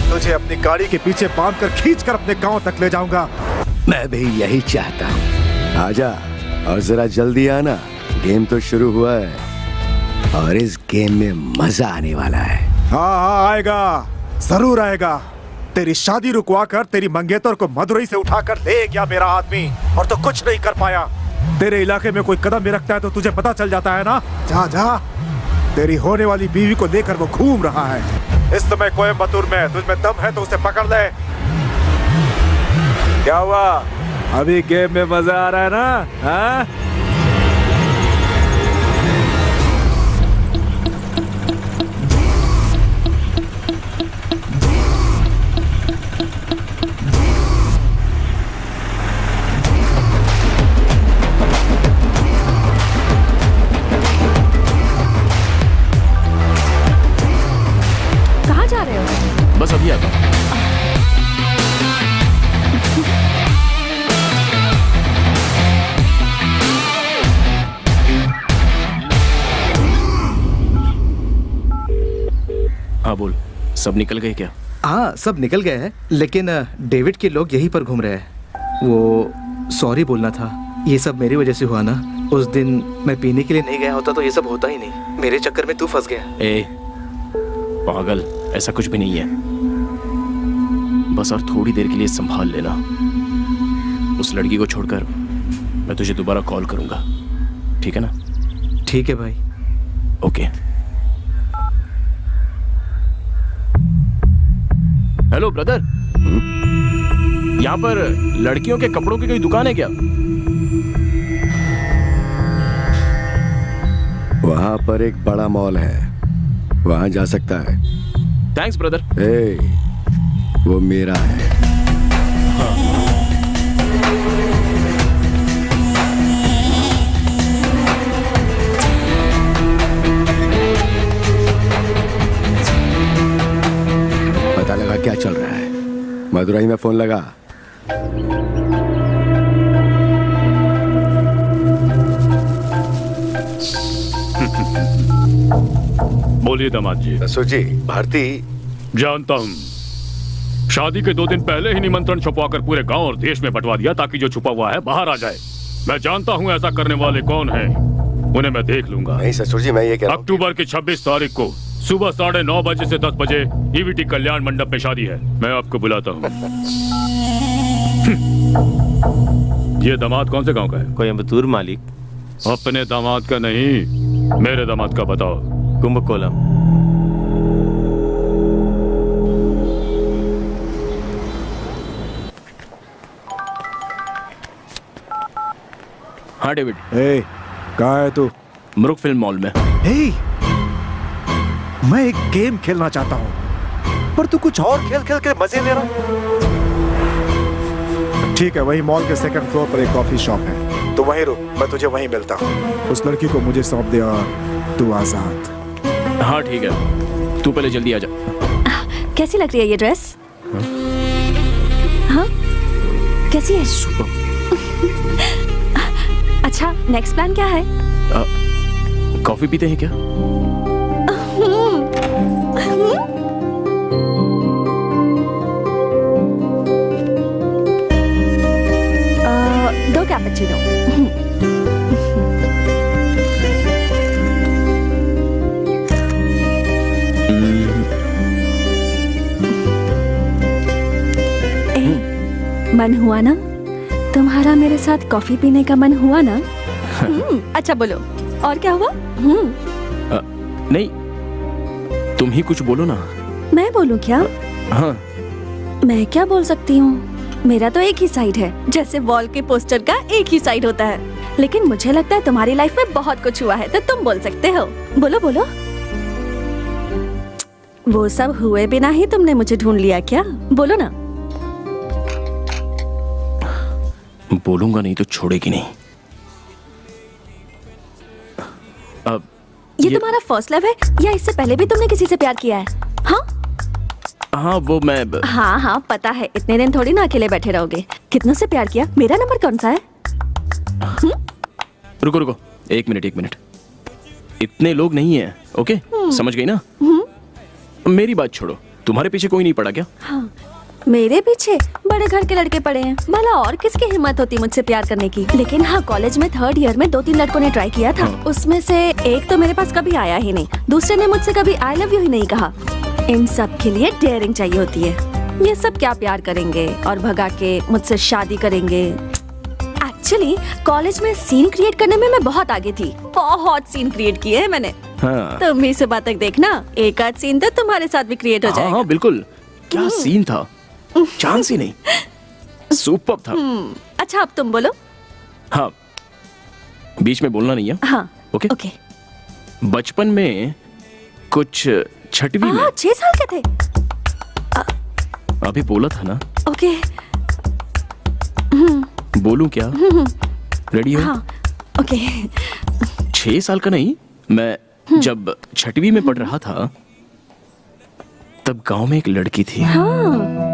तुझे अपनी गाड़ी के पीछे बांधकर खींचकर अपने गांव तक ले जाऊंगा। मैं भी यही चाहता हूँ। आजा और जरा जल्दी आना। गेम तो शुरू हुआ है और इस गेम में मजा आने वाला है। हाँ आएगा, जरूर आएगा। तेरी शादी रुकवा कर तेरी मंगेतर को मदुरई से उठाकर ले गया मेरा आदमी, और तो कुछ नहीं कर पाया। तेरे इलाके में कोई कदम भी रखता है तो तुझे पता चल जाता है ना। जा जा, तेरी होने वाली बीवी को लेकर वो घूम रहा है इस समय कोयम्बतूर में। तुझमें दम है तो उसे पकड़ ले। क्या हुआ? अभी गेम में मजा आ रहा है ना? हाँ? कहाँ जा रहे हो? बस अभी आता हूँ। हाँ बोल, सब निकल गए क्या? हाँ सब निकल गए हैं, लेकिन डेविड के लोग यहीं पर घूम रहे हैं। वो सॉरी बोलना था, ये सब मेरी वजह से हुआ ना। उस दिन मैं पीने के लिए नहीं गया होता तो ये सब होता ही नहीं। मेरे चक्कर में तू फंस गया। ए पागल, ऐसा कुछ भी नहीं है। बस और थोड़ी देर के लिए संभाल लेना। उस लड़की को छोड़कर मैं तुझे दोबारा कॉल करूंगा, ठीक है ना? ठीक है भाई। ओके। हेलो ब्रदर, यहाँ पर लड़कियों के कपड़ों की कोई दुकान है क्या? वहां पर एक बड़ा मॉल है, वहां जा सकता है। Thanks brother. वो मेरा है। पता लगा क्या चल रहा है? मदुरई में फोन लगा। बोलिए दामाद जी। जी, भारती। जानता हूँ, शादी के 2 दिन पहले ही निमंत्रण छुपवाकर पूरे गांव और देश में बंटवा दिया ताकि जो छुपा हुआ है बाहर आ जाए। मैं जानता हूँ ऐसा करने वाले कौन हैं, उन्हें मैं देख लूंगा। नहीं ससुर जी, मैं ये कह रहा हूं अक्टूबर की 26 तारीख को सुबह 9:30 बजे से 10 बजे ईवीटी कल्याण मंडप में शादी है। मैं आपको बुलाता हूँ। ये दामाद कौन से गांव का है? कोयम्बतूर मालिक। अपने दामाद का नहीं, मेरे दामाद का बताओ। कुंभकोणम। हाँ डेविड। कहाँ है तू? मुरुक फिल्म मॉल में। मैं एक गेम खेलना चाहता हूँ, पर तू कुछ और खेल खेल के मजे ले रहा। ठीक है, वही मॉल के 2nd फ्लोर पर एक कॉफी शॉप है, तो वहीं रुक, मैं तुझे वहीं मिलता हूँ। उस लड़की को मुझे सौंप दे और तू आजाद। हाँ ठीक है, तू पहले जल्दी आ जा। कैसी लग रही है ये ड्रेस? हाँ कैसी है? अच्छा, नेक्स्ट प्लान क्या है? कॉफी पीते हैं क्या? 2 कैपेचिनो। मन हुआ ना? तुम्हारा मेरे साथ कॉफी पीने का मन हुआ ना? अच्छा बोलो, और क्या हुआ? नहीं, तुम ही कुछ बोलो ना। मैं बोलूं क्या? हाँ। मैं क्या बोल सकती हूँ? मेरा तो एक ही साइड है, जैसे वॉल के पोस्टर का एक ही साइड होता है। लेकिन मुझे लगता है तुम्हारी लाइफ में बहुत कुछ हुआ है, तो तुम बोल सकते हो। बोलो बोलो। वो सब हुए बिना ही तुमने मुझे ढूंढ लिया क्या? बोलो ना। बोलूंगा नहीं तो छोड़ेगी नहीं। अब ये तुम्हारा फर्स्ट लव है या इससे पहले भी तुमने किसी से प्यार किया है? हाँ हाँ वो मैं हाँ हाँ पता है, इतने दिन थोड़ी ना अकेले बैठे रहोगे। कितनों से प्यार किया? मेरा नंबर कौन सा है? रुको रुको, एक मिनट। इतने लोग नहीं है, ओके? समझ गई ना? मेरी बात छोड़ो, तुम्हारे पीछे कोई नहीं पड़ा क्या? हाँ, मेरे पीछे बड़े घर के लड़के पड़े हैं। भला और किसकी हिम्मत होती मुझसे प्यार करने की? लेकिन हाँ, कॉलेज में 3rd ईयर में 2-3 लड़कों ने ट्राई किया था। उसमें से एक तो मेरे पास कभी आया ही नहीं, दूसरे ने मुझसे कभी आई लव यू ही नहीं कहा। इन सब के लिए डेयरिंग चाहिए होती है। ये सब क्या प्यार करेंगे और भगा के मुझसे शादी करेंगे? एक्चुअली कॉलेज में सीन क्रिएट करने में मैं बहुत आगे थी, बहुत सीन क्रिएट किए हैं मैंने। हाँ। तुम ही से बात तक देखना, एक आध सीन तो तुम्हारे साथ भी क्रिएट हो जाएगा। हाँ बिल्कुल, क्या सीन था, चांस ही नहीं, सुपर था। अच्छा अब तुम बोलो। हाँ, बीच में बोलना नहीं है। हाँ ओके ओके। बचपन में कुछ 6वीं में 6 साल के थे। अभी बोला था ना। ओके। बोलूं क्या? रेडी हो? हाँ ओके। 6 साल का नहीं, मैं जब 6वीं में पढ़ रहा था तब गांव में एक लड़की थी। हाँ।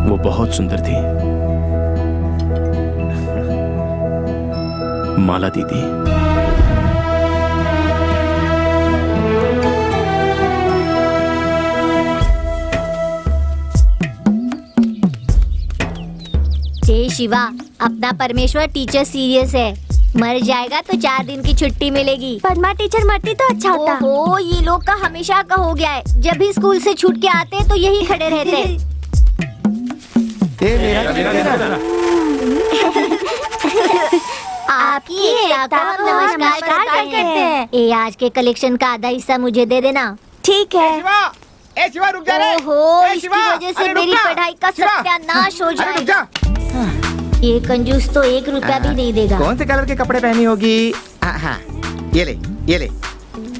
वो बहुत सुंदर थी, माला दीदी। शिवा, अपना परमेश्वर टीचर सीरियस है। मर जाएगा तो 4 दिन की छुट्टी मिलेगी। परमा टीचर मरती तो अच्छा होता। ओहो, ये लोग का हमेशा का हो गया है। जब भी स्कूल से छूट के आते हैं तो यही खड़े रहते हैं। आपकी एकता को नमस्कार करते हैं। ए, आज के कलेक्शन का आधा हिस्सा मुझे दे देना। ठीक है। ए शिवा रुक जा रे। ओहो, ए, इसकी शिवा, वजह से अरे रुक मेरी जा। पढ़ाई का शिवा, सत्यानाश हो अरे रुक जाएगा। जा। ये कंजूस तो 1 रुपया भी नहीं देगा। कौन से कलर के कपड़े पहनी होगी? हाँ, ये ले, ये ले।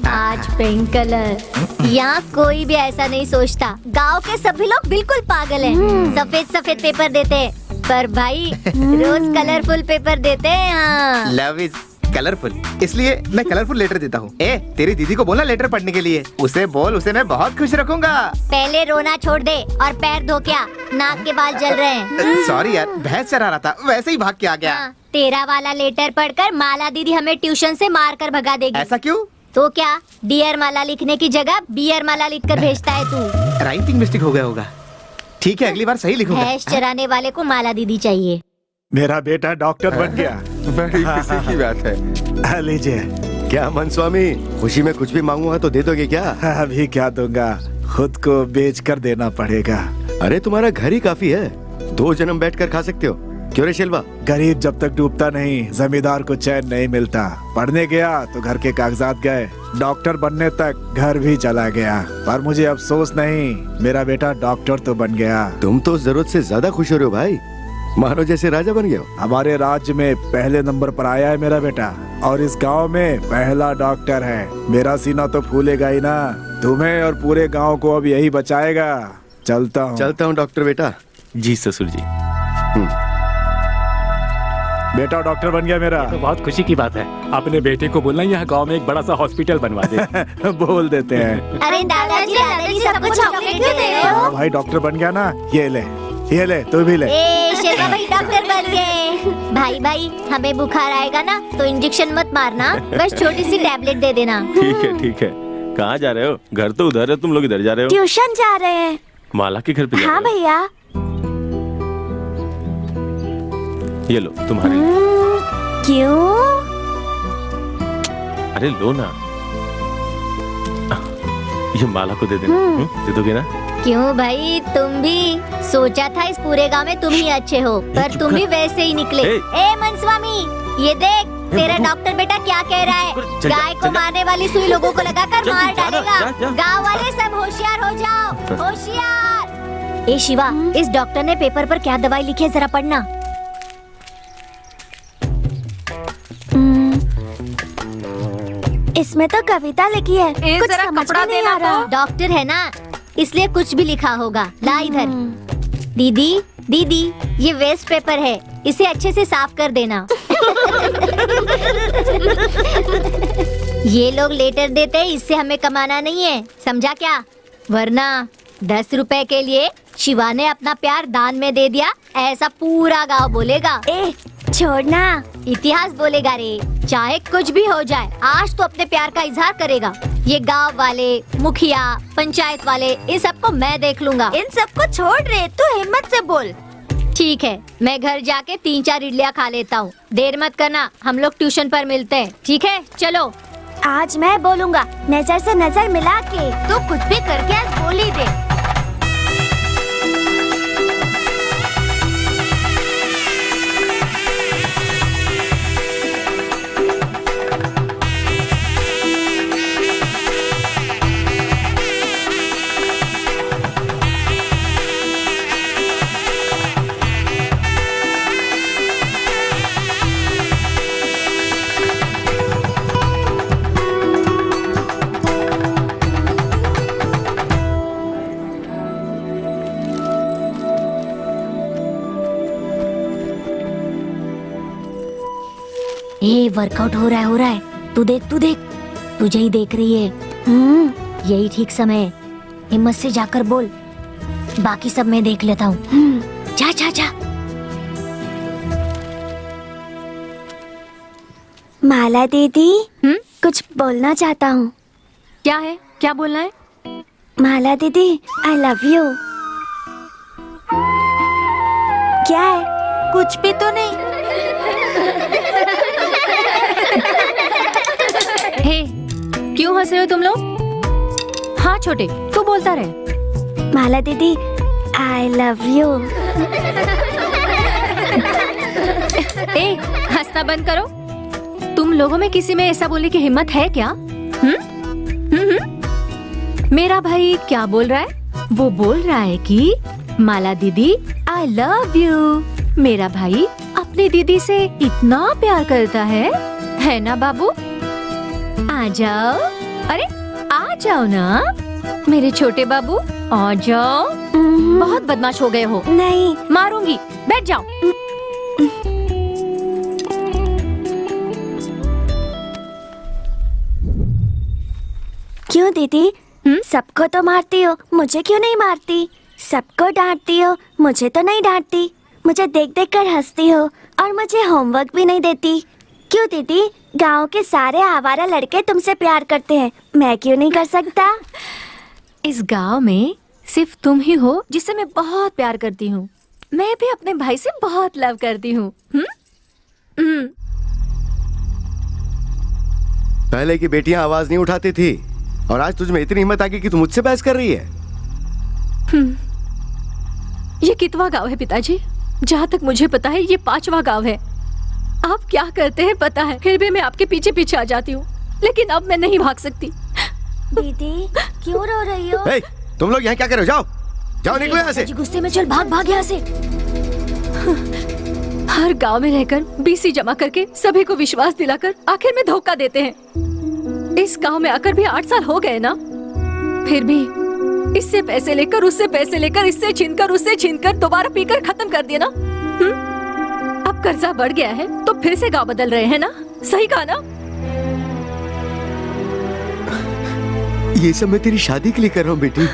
आज पिंक कलर। यहाँ कोई भी ऐसा नहीं सोचता। गांव के सभी लोग बिल्कुल पागल हैं। सफेद सफेद पेपर देते हैं, पर भाई रोज कलरफुल पेपर देते हैं यहाँ। लव इज कलरफुल, इसलिए मैं कलरफुल लेटर देता हूँ। ए, तेरी दीदी को बोलना लेटर पढ़ने के लिए। उसे बोल, उसे मैं बहुत खुश रखूंगा। पहले रोना छोड़ दे और पैर धो क्या, नाक के बाल जल रहे हैं। सॉरी यार, भैंस चरा रहा था, वैसे ही भाग के आ गया। हाँ, तेरा वाला लेटर पढ़कर माला दीदी हमें ट्यूशन से मार कर भगा देगी। ऐसा क्यों? तो क्या, डियर माला लिखने की जगह बियर माला लिखकर भेजता है तू? राइटिंग मिस्टेक हो गया होगा। ठीक है, अगली बार सही लिखूंगा। भैंस चराने वाले को माला दीदी चाहिए। मेरा बेटा डॉक्टर बन गया। बड़ी खुशी की बात है। लीजिए। क्या मन स्वामी, खुशी में कुछ भी मांगूंगा तो दे दोगे क्या? अभी क्या दूंगा, खुद को बेच कर देना पड़ेगा। अरे तुम्हारा घर ही काफी है, 2 जन्म बैठकर खा सकते हो। क्यों रे शेलवा? गरीब जब तक डूबता नहीं, जमींदार को चैन नहीं मिलता। पढ़ने गया तो घर के कागजात गए, डॉक्टर बनने तक घर भी चला गया। पर मुझे अफसोस नहीं, मेरा बेटा डॉक्टर तो बन गया। तुम तो जरूरत से ज्यादा खुश हो रहे हो भाई, मानो जैसे राजा बन गए हो। हमारे राज्य में पहले नंबर पर आया है मेरा बेटा, और इस गांव में पहला डॉक्टर है। मेरा सीना तो फूलेगा ही ना। तुम्हें और पूरे गांव को अब यही बचाएगा। चलता हूँ डॉक्टर बेटा। जी ससुर जी। बेटा डॉक्टर बन गया मेरा। तो बहुत खुशी की बात है। अपने बेटे को बोलना यहाँ गांव में एक बड़ा सा हॉस्पिटल बनवा दे। बोल देते हैं। अरे दादाजी सबको चॉकलेट क्यों दे रहे हो? भाई डॉक्टर बन गया ना, ये ले, तू भी ले। ए, शेरवा भाई डॉक्टर बन गए। भाई हमें बुखार आएगा ना तो इंजेक्शन मत मारना, बस छोटी सी टैबलेट दे देना। ठीक है। कहाँ जा रहे हो? घर तो उधर है, तुम लोग इधर जा रहे हो। ट्यूशन जा रहे हैं। माला के घर पे जा हाँ रहे हो? भैया। ये लो तुम्हारे लिए। क्यों? अरे लो ना, ये माला को दे देना। दे दोगे ना? क्यों भाई, तुम भी सोचा था इस पूरे गांव में तुम ही अच्छे हो, पर तुम भी वैसे ही निकले। ए मनस्वामी, ये देख तेरा डॉक्टर बेटा क्या कह रहा है। गाय को मारने वाली सुई लोगों को लगाकर मार डालेगा। गांव वाले सब होशियार हो जाओ, होशियार। ए शिवा, इस डॉक्टर ने पेपर पर क्या दवाई लिखी है जरा पढ़ना। इसमें तो कविता लिखी है, कुछ जरा समझ कपड़ा में नहीं देना आ रहा। डॉक्टर है ना, इसलिए कुछ भी लिखा होगा। ला इधर। दीदी ये वेस्ट पेपर है, इसे अच्छे से साफ कर देना। ये लोग लेटर देते हैं, इससे हमें कमाना नहीं है, समझा क्या? वरना 10 रुपए के लिए शिवा ने अपना प्यार दान में दे दिया, ऐसा पूरा गांव बोलेगा। ए, छोड़ना। इतिहास बोलेगा रे, चाहे कुछ भी हो जाए, आज तो अपने प्यार का इजहार करेगा। ये गांव वाले, मुखिया, पंचायत वाले, इन सबको मैं देख लूंगा। इन सबको छोड़ रे, तू हिम्मत से बोल। ठीक है, मैं घर जाके 3-4 इडलियाँ खा लेता हूँ। देर मत करना, हम लोग ट्यूशन पर मिलते हैं। ठीक है, चलो। आज मैं बोलूंगा, नजर से नजर मिला के। तू कुछ भी करके आज बोल ही दे। ये वर्कआउट हो रहा है। तू देख, तुझे ही देख रही है। यही ठीक समय है, हिम्मत से जाकर बोल, बाकी सब मैं देख लेता हूँ। जा। माला दीदी, कुछ बोलना चाहता हूँ। क्या है, क्या बोलना है? माला दीदी, आई लव यू। क्या है? कुछ भी तो नहीं। हे, क्यों हंस रहे हो तुम लोग? हाँ छोटे, तू बोलता रहे। माला दीदी, आई लव यू। ए, हंसना बंद करो। तुम लोगों में किसी में ऐसा बोलने की हिम्मत है क्या? मेरा भाई क्या बोल रहा है? वो बोल रहा है कि माला दीदी आई लव यू। मेरा भाई अपनी दीदी से इतना प्यार करता है ना बाबू? आ जाओ, अरे आ जाओ ना मेरे छोटे बाबू, आ जाओ। बहुत बदमाश हो गए हो। नहीं, मारूंगी, बैठ जाओ। क्यों दीदी? सबको तो मारती हो, मुझे क्यों नहीं मारती? सबको डांटती हो, मुझे तो नहीं डांटती। मुझे देख देख कर हंसती हो और मुझे होमवर्क भी नहीं देती। क्यों दीदी? गांव के सारे आवारा लड़के तुमसे प्यार करते हैं, मैं क्यों नहीं कर सकता? इस गांव में सिर्फ तुम ही हो जिससे मैं बहुत प्यार करती हूँ। मैं भी अपने भाई से बहुत लव करती हूँ। पहले की बेटियां आवाज नहीं उठाती थी और आज तुझमें इतनी हिम्मत आ गई कि तू मुझसे बहस कर रही है। ये कितवा गांव है पिताजी? जहाँ तक मुझे पता है ये 5वां गांव है। आप क्या करते हैं पता है, फिर भी मैं आपके पीछे पीछे आ जाती हूँ, लेकिन अब मैं नहीं भाग सकती। दीदी क्यों रो रही हो? ए, तुम लोग यहाँ क्या कर रहे हो? जाओ जाओ, निकलो यहाँ से। गुस्से में चल भाग भाग यहाँ से। हर गांव में रहकर बीसी जमा करके सभी को विश्वास दिलाकर आखिर में धोखा देते हैं। इस गांव में आकर भी 8 साल हो गए ना, फिर भी इससे पैसे लेकर उससे पैसे लेकर इससे छीनकर उससे छीनकर दोबारा पीकर खत्म कर दिया ना। अब कर्जा बढ़ गया है तो फिर से गांव बदल रहे हैं ना? सही कहा ना? ये सब मैं तेरी शादी के लिए कर रहा हूँ बेटी।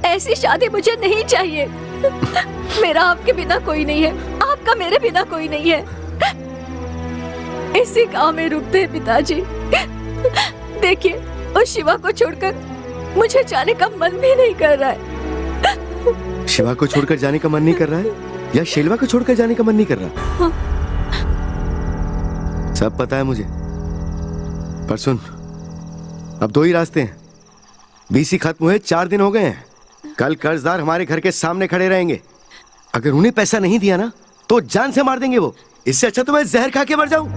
ऐसी शादी मुझे नहीं चाहिए। मेरा आपके बिना कोई नहीं है, आपका मेरे बिना कोई नहीं है। इसी गांव में रुकते हैं पिताजी। देखिए, उस शिवा को छोड़कर मुझे जाने का मन भी नहीं कर रहा है। शिवा को छोड़कर जाने का मन नहीं कर रहा है या शेलवा को छोड़कर जाने का मन नहीं कर रहा? सब पता है मुझे, पर सुन, अब 2 ही रास्ते हैं। बीसी खत्म हुए 4 दिन हो गए हैं। कल कर्जदार हमारे घर के सामने खड़े रहेंगे। अगर उन्हें पैसा नहीं दिया ना तो जान से मार देंगे वो। इससे अच्छा तो मैं जहर खा के मर जाऊं।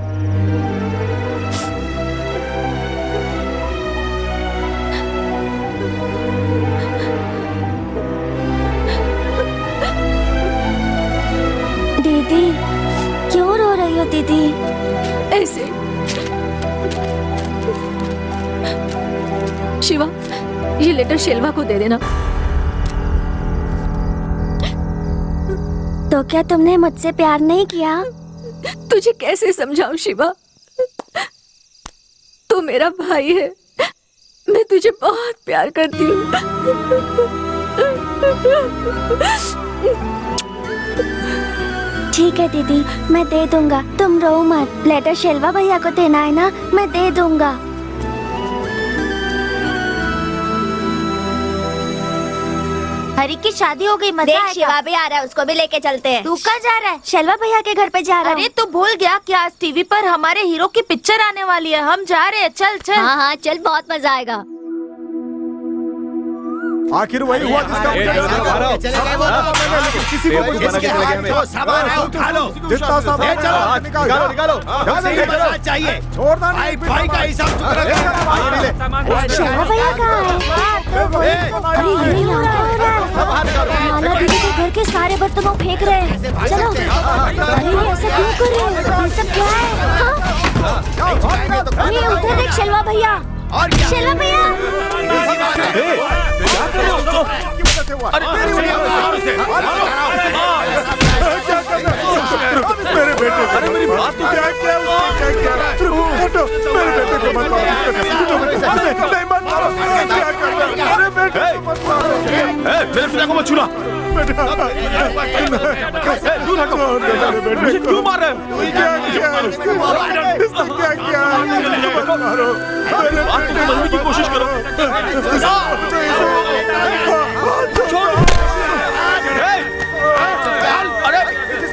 दीदी क्यों रो रही हो दीदी? ऐसे शिवा, ये लेटर शेलवा को दे देना। तो क्या तुमने मुझसे प्यार नहीं किया? तुझे कैसे समझाऊं शिवा? तू मेरा भाई है, मैं तुझे बहुत प्यार करती हूँ। ठीक है दीदी, मैं दे दूंगा, तुम रो मत। लेटर शेलवा भैया को देना है ना, मैं दे दूंगा। हरी की शादी हो गई, मजा देख आएगा। शिवा भी आ रहा है, उसको भी लेके चलते हैं। तू कहाँ जा रहा है? शेलवा भैया के घर पे जा रहा अरे हूँ। तू भूल गया कि आज टीवी पर हमारे हीरो की पिक्चर आने वाली है। हम जा रहे हैं, चल चल। हाँ हाँ चल, बहुत मजा आएगा। आखिर वही हुआ जिसका किसी को कुछ जितना सामान निकालो चाहिए। छोड़ दो भाई का हिसाब शेलवा भैया कहाँ है? अरे ये हो रहा है। माला दीदी के घर के सारे बर्तन वो फेंक रहे हैं। चलो। अरे ये ऐसा क्यों कर रहे हैं? ये सब क्या है? हाँ? अरे उधर देख शेलवा भैया। शेलवा भैया। मेरे बेटे, अरे मेरी बात तो क्या क्या मेरे बेटे को मत मारो, नहीं मत मारो, क्या कर रहे हो? अरे बेटे को मत मारो, मेरे पिता को मत छूना। दूर हटो, मुझे क्यों मार रहे हो? क्या किया? मत मारो, बात को समझने की कोशिश करो।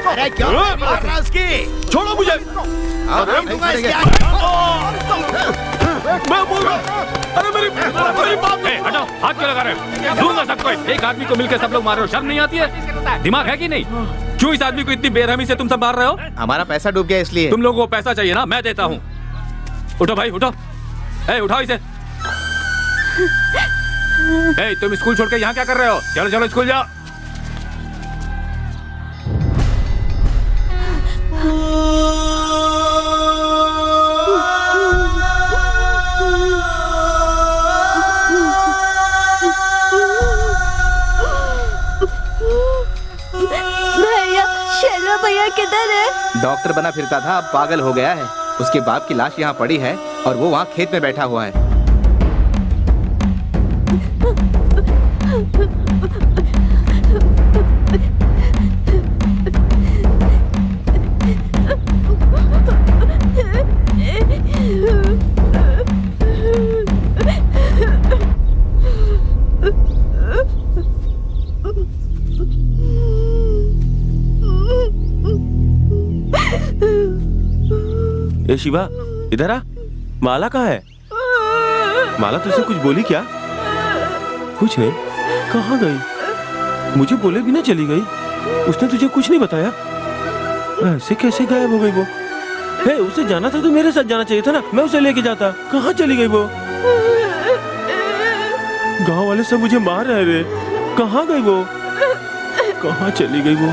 अरे क्या मारना उसकी। छोड़ो मुझे। मैं बोल रहा हूँ। अरे मेरी बात। हटाओ, हाथ क्यों लगा रहे हो? दूंगा सबको। एक आदमी को मिलकर सब लोग मार रहे हो, शर्म नहीं आती है? दिमाग है कि नहीं? क्यों इस आदमी को इतनी बेरहमी से तुम सब मार रहे हो? हमारा पैसा डूब गया इसलिए। तुम लोगों को पैसा चाहिए ना, मैं देता हूँ। उठो भाई, उठो। उठाओ इसे। तुम स्कूल छोड़ के यहाँ क्या कर रहे हो? चलो चलो स्कूल जाओ। भैया, शेलवा भैया किधर है? डॉक्टर बना फिरता था, अब पागल हो गया है। उसके बाप की लाश यहाँ पड़ी है और वो वहाँ खेत में बैठा हुआ है। ए शिवा, इधर आ। माला कहाँ है? माला तुझसे कुछ बोली क्या? कुछ नहीं। कहाँ गई? मुझे बोले बिना चली गई। उसने तुझे कुछ नहीं बताया? ऐसे कैसे गायब हो गई वो? उसे जाना था तो मेरे साथ जाना चाहिए था ना, मैं उसे लेके जाता। कहाँ चली गई वो? गांव वाले सब मुझे मार रहे रे। कहाँ गई वो? कहाँ चली गई वो?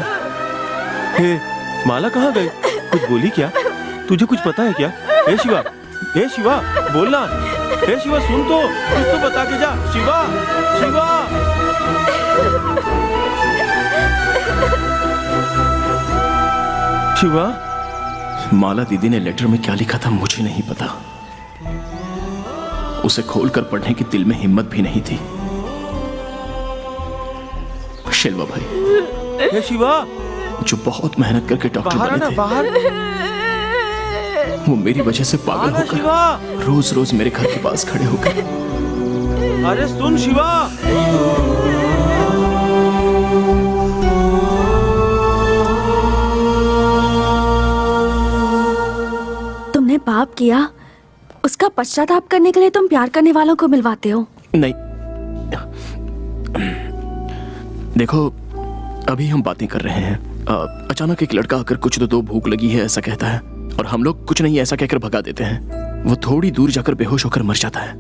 माला कहाँ गई? कुछ बोली क्या? तुझे कुछ पता है क्या? शिवा, शिवा बोलना। शिवा सुन तो, कुछ तो बता के जा। शिवा, शिवा। शिवा। माला दीदी ने लेटर में क्या लिखा था मुझे नहीं पता। उसे खोलकर पढ़ने की दिल में हिम्मत भी नहीं थी। शेलवा भाई, शिवा, जो बहुत मेहनत करके डॉक्टर बने थे, बाहर। वो मेरी वजह से पागल होकर रोज रोज मेरे घर के पास खड़े हो गए। अरे सुन शिवा। तुमने पाप किया, उसका पश्चाताप करने के लिए तुम प्यार करने वालों को मिलवाते हो। नहीं, देखो अभी हम बातें कर रहे हैं। अचानक एक लड़का आकर कुछ तो दो, भूख लगी है ऐसा कहता है, और हम लोग कुछ नहीं ऐसा कहकर भगा देते हैं। वो थोड़ी दूर जाकर बेहोश होकर मर जाता है।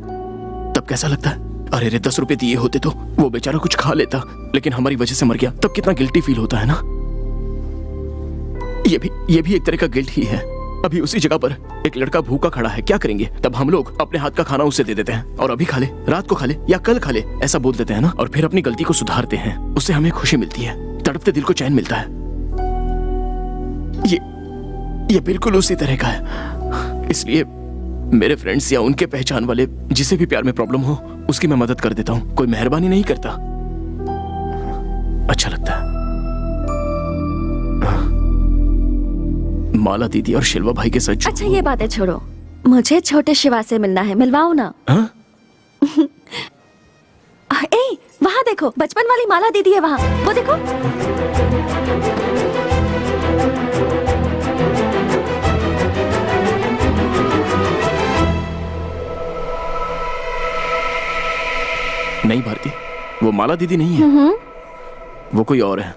तब कैसा लगता है? अरे रे 10 रुपए दिए होते तो वो बेचारा कुछ खा लेता, लेकिन हमारी वजह से मर गया। तब कितना गिल्टी फील होता है ना। ये भी एक तरह का गिल्ट ही है। अभी उसी जगह पर एक लड़का भूखा खड़ा है, क्या करेंगे? तब हम लोग अपने हाथ का खाना उसे दे देते हैं, और अभी खा ले, रात को खा ले या कल खा ले, ऐसा बोल देते हैं ना, और फिर अपनी गलती को सुधारते हैं। उससे हमें खुशी मिलती है, तड़पते दिल को चैन मिलता है। ये बिल्कुल उसी तरह का है। इसलिए मेरे फ्रेंड्स या उनके पहचान वाले जिसे भी प्यार में प्रॉब्लम हो, उसकी मैं मदद कर देता हूँ। कोई मेहरबानी नहीं करता, अच्छा लगता है। माला दीदी और शिलवा भाई के साथ। अच्छा ये बातें छोड़ो, मुझे छोटे शिवा से मिलना है, मिलवाओ ना। वहाँ देखो, बचपन वाली माला दीदी है वहाँ, वो देखो। नहीं भारती, वो माला दीदी नहीं है, वो कोई और है।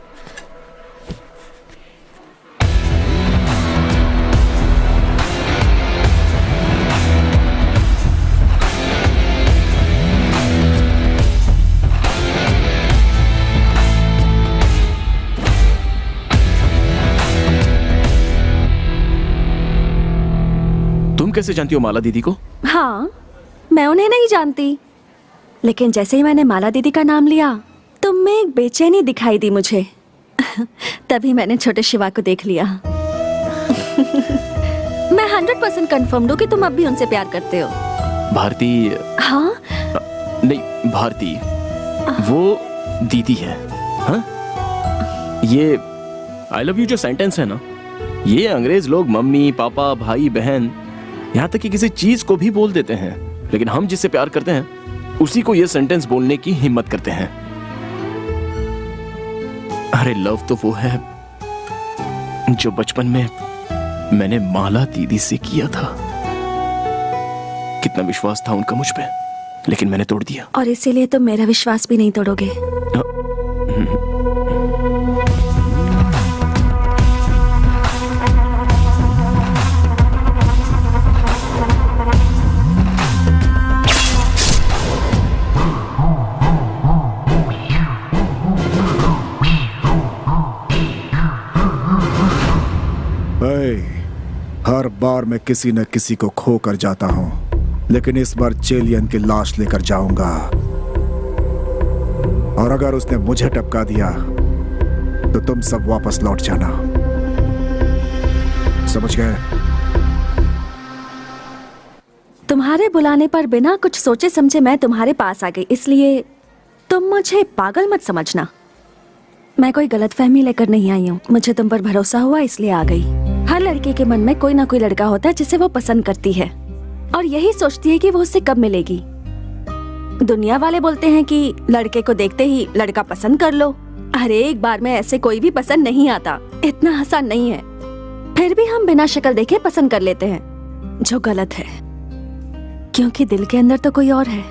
तुम कैसे जानती हो माला दीदी को? हाँ, मैं उन्हें नहीं जानती, लेकिन जैसे ही मैंने माला दीदी का नाम लिया, तुम में एक बेचैनी दिखाई दी मुझे। तभी मैंने छोटे शिवा को देख लिया। मैं 100% कंफर्म हूँ कि तुम अब भी उनसे प्यार करते हो। भारती? हाँ? नहीं भारती, वो दीदी है। हाँ? ये आई लव यू जो सेंटेंस है ना, ये अंग्रेज लोग मम्मी पापा भाई बहन यहाँ तक कि किसी चीज को भी बोल देते हैं, लेकिन हम जिससे प्यार करते हैं उसी को ये सेंटेंस बोलने की हिम्मत करते हैं। अरे लव तो वो है जो बचपन में मैंने माला दीदी से किया था। कितना विश्वास था उनका मुझ पे, लेकिन मैंने तोड़ दिया। और इसीलिए तुम मेरा विश्वास भी नहीं तोड़ोगे। हर बार मैं किसी न किसी को खो कर जाता हूं, लेकिन इस बार चेलियन की लाश लेकर जाऊंगा। और अगर उसने मुझे टपका दिया तो तुम सब वापस लौट जाना। समझ गए? तुम्हारे बुलाने पर बिना कुछ सोचे समझे मैं तुम्हारे पास आ गई, इसलिए तुम मुझे पागल मत समझना। मैं कोई गलतफहमी लेकर नहीं आई हूँ। मुझे तुम पर भरोसा हुआ इसलिए आ गई। हर लड़के के मन में कोई ना कोई लड़का होता है जिसे वो पसंद करती है और यही सोचती है कि वो उससे कब मिलेगी। दुनिया वाले बोलते हैं कि लड़के को देखते ही लड़का पसंद कर लो। हर एक बार में ऐसे कोई भी पसंद नहीं आता, इतना आसान नहीं है। फिर भी हम बिना शक्ल देखे पसंद कर लेते हैं, जो गलत है, क्योंकि दिल के अंदर तो कोई और है।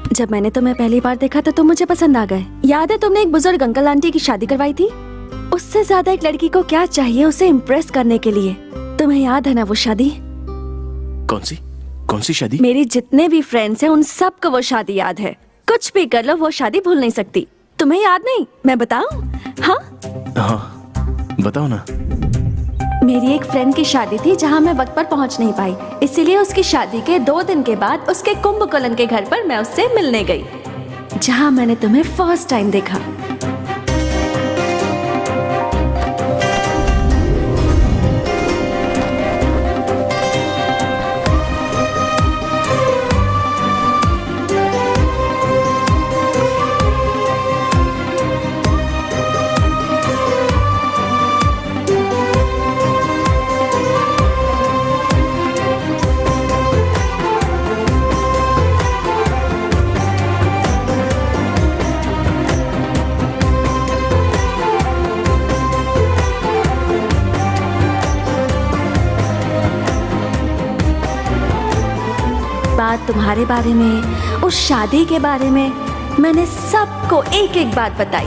जब मैंने तुम्हें पहली बार देखा तो तुम मुझे पसंद आ गए। याद है तुमने एक बुजुर्ग अंकल आंटी की शादी करवाई थी? उससे ज्यादा एक लड़की को क्या चाहिए उसे इम्प्रेस करने के लिए? तुम्हें याद है ना वो शादी? कौन सी शादी? मेरे जितने भी फ्रेंड्स हैं उन सबको वो शादी याद है। कुछ भी कर लो वो शादी भूल नहीं सकती। तुम्हें याद नहीं? मैं बताऊं? हाँ बताओ ना। मेरी एक फ्रेंड की शादी थी जहां मैं वक्त पर पहुंच नहीं पाई, इसीलिए उसकी शादी के 2 दिन के बाद उसके कुंभकोणम के घर पर मैं उससे मिलने गई, जहां मैंने तुम्हें फर्स्ट टाइम देखा। तुम्हारे बारे में, उस शादी के बारे में मैंने सबको एक एक बात बताई।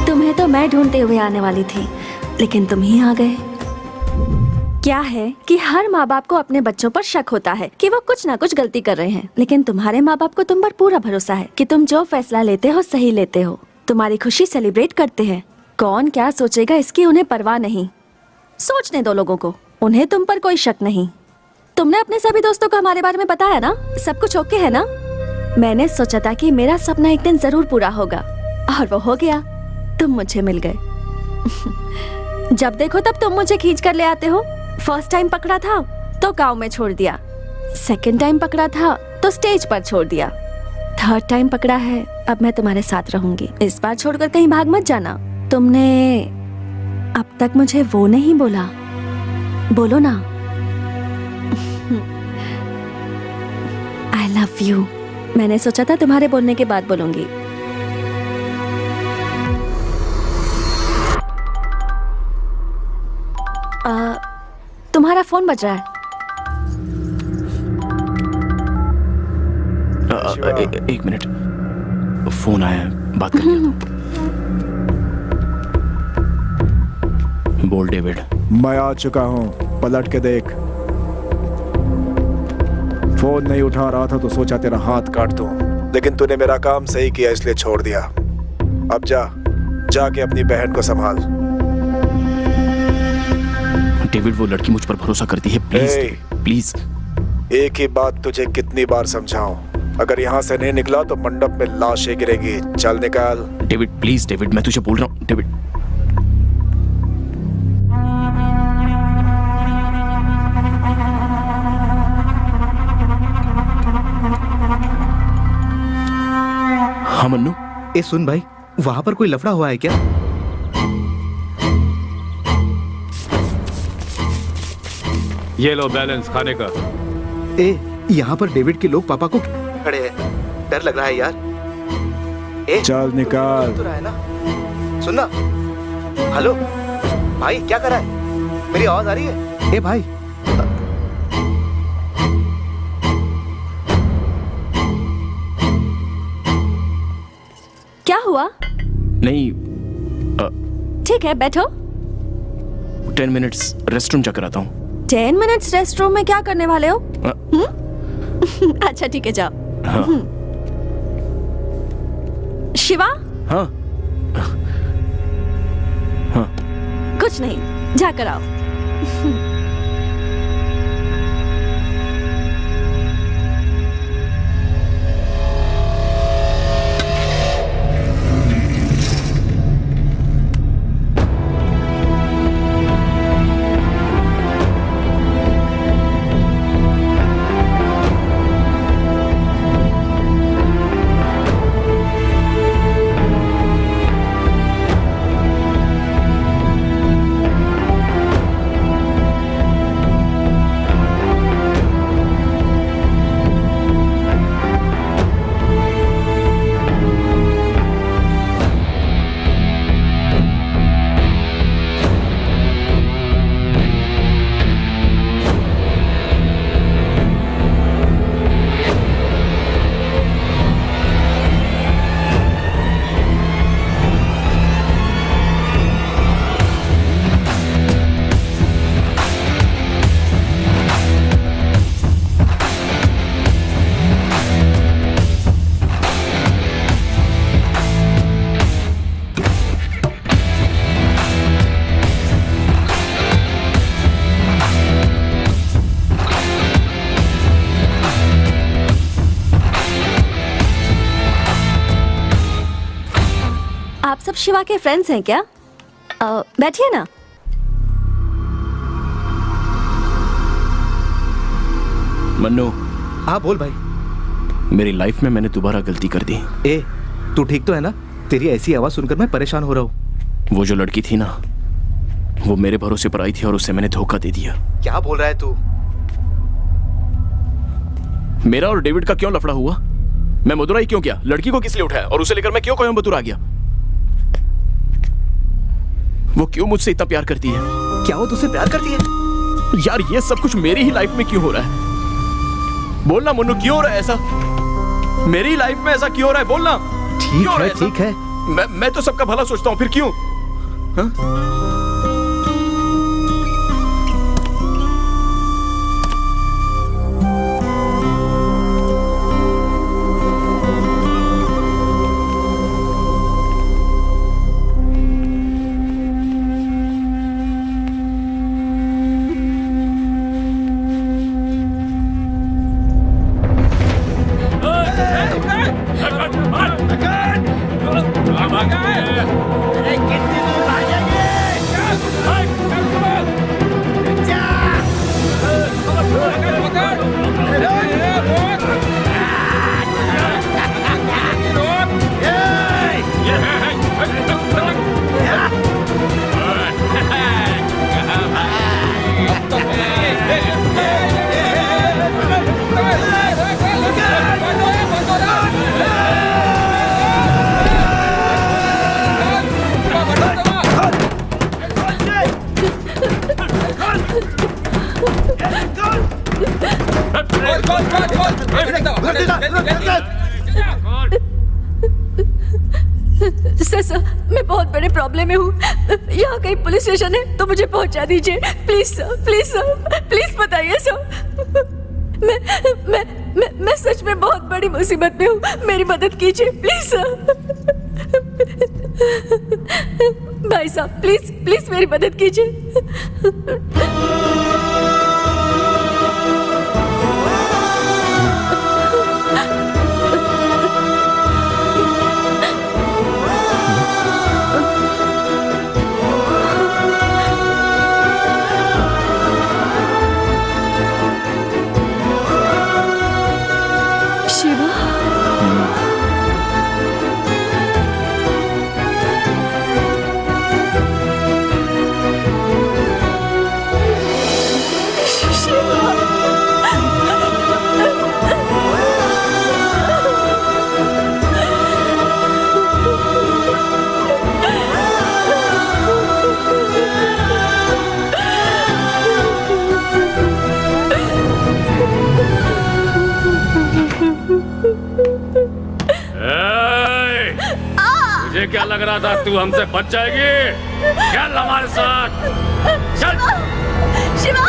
तुम्हें तो मैं ढूंढते हुए आने वाली थी, लेकिन तुम ही आ गए। क्या है कि हर माँ बाप को अपने बच्चों पर शक होता है कि वो कुछ ना कुछ गलती कर रहे हैं, लेकिन तुम्हारे माँ बाप को तुम पर पूरा भरोसा है कि तुम जो फैसला लेते हो सही लेते हो। तुम्हारी खुशी सेलिब्रेट करते हैं। कौन क्या सोचेगा इसकी उन्हें परवाह नहीं। सोचने दो लोगों को, उन्हें तुम पर कोई शक नहीं। तुमने अपने सभी दोस्तों को हमारे बारे में बताया ना? सब कुछ ओके है ना? मैंने सोचा था कि मेरा सपना एक दिन जरूर पूरा होगा, और वो हो गया। तुम मुझे मिल गए। जब देखो तब तुम मुझे खींच कर ले आते हो। फर्स्ट टाइम पकड़ा था तो गांव में छोड़ दिया, सेकंड टाइम पकड़ा था तो स्टेज पर छोड़ दिया, थर्ड टाइम पकड़ा है, अब मैं तुम्हारे साथ रहूंगी। इस बार छोड़कर कहीं भाग मत जाना। तुमने अब तक मुझे वो नहीं बोला, बोलो ना। I love you। मैंने सोचा था तुम्हारे बोलने के बाद बोलूंगी। तुम्हारा फोन बज रहा है। एक मिनट, फोन आया है, बात कर लिया। बोल डेविड। मैं आ चुका हूँ, पलट के देख। फोन नहीं उठा रहा था तो सोचा तेरा हाथ काट दूं, लेकिन तूने मेरा काम सही किया इसलिए छोड़ दिया। अब जाके अपनी बहन को संभाल। डेविड, वो लड़की मुझ पर भरोसा करती है, प्लीज प्लीज। एक ही बात तुझे कितनी बार समझाऊं, अगर यहाँ से नहीं निकला तो मंडप में लाशें गिरेगी। चल निकाल। डेविड प्लीज, डेविड मैं तुझे बोल रहा हूँ। डेविड हाँ मन्नू। ए सुन भाई, वहां पर कोई लफड़ा हुआ है क्या? ये लो बैलेंस खाने का। ए यहाँ पर डेविड के लोग पापा को खड़े हैं, डर लग रहा है यार। चल निकाल। तो रहा है ना, सुनना। हेलो भाई, क्या कर रहा है? मेरी आवाज आ रही है? ए भाई, क्या हुआ? नहीं, ठीक है, बैठो। 10 मिनट्स रेस्ट रूम चक्कर आता हूँ। 10 मिनट्स रेस्ट रूम में क्या करने वाले हो? अच्छा ठीक है, जाओ। हाँ। शिवा? हाँ। हाँ। कुछ नहीं, जाकर आओ। आप सब शिवा के फ्रेंड्स हैं क्या? बैठिए ना। मन्नू। हाँ बोल भाई। मेरी लाइफ में मैंने दोबारा गलती कर दी। ए, तू ठीक तो है ना? तेरी ऐसी आवाज सुनकर मैं परेशान हो रहा हूँ। वो जो लड़की थी ना, वो मेरे भरोसे पर आई थी और उसे मैंने धोखा दे दिया। क्या बोल रहा है तू? मेरा और डेविड का क्यों लफड़ा हुआ? मैं मदुराई क्यों गया? लड़की को किस लिए उठाया? और उसे लेकर मैं क्यों कोयम्बतूर आ गया? वो क्यों मुझसे इतना प्यार करती है? क्या वो तुझसे प्यार करती है? यार ये सब कुछ मेरी ही लाइफ में क्यों हो रहा है? बोलना मुन्नू, क्यों हो रहा है ऐसा? मेरी लाइफ में ऐसा क्यों हो रहा है? बोलना। ठीक है। मैं तो सबका भला सोचता हूँ, फिर क्यों? हाँ? सर, मैं बहुत बड़े प्रॉब्लम में हूँ। यहाँ कहीं पुलिस स्टेशन है तो मुझे पहुँचा दीजिए, please sir, please sir, please बताइए सर। मैं सच में बहुत बड़ी मुसीबत में हूँ, मेरी मदद कीजिए प्लीज सर। भाई साहब प्लीज प्लीज मेरी मदद कीजिए। तुझे क्या लग रहा था तू हमसे बच जाएगी? चल हमारे साथ, चल। शिवा!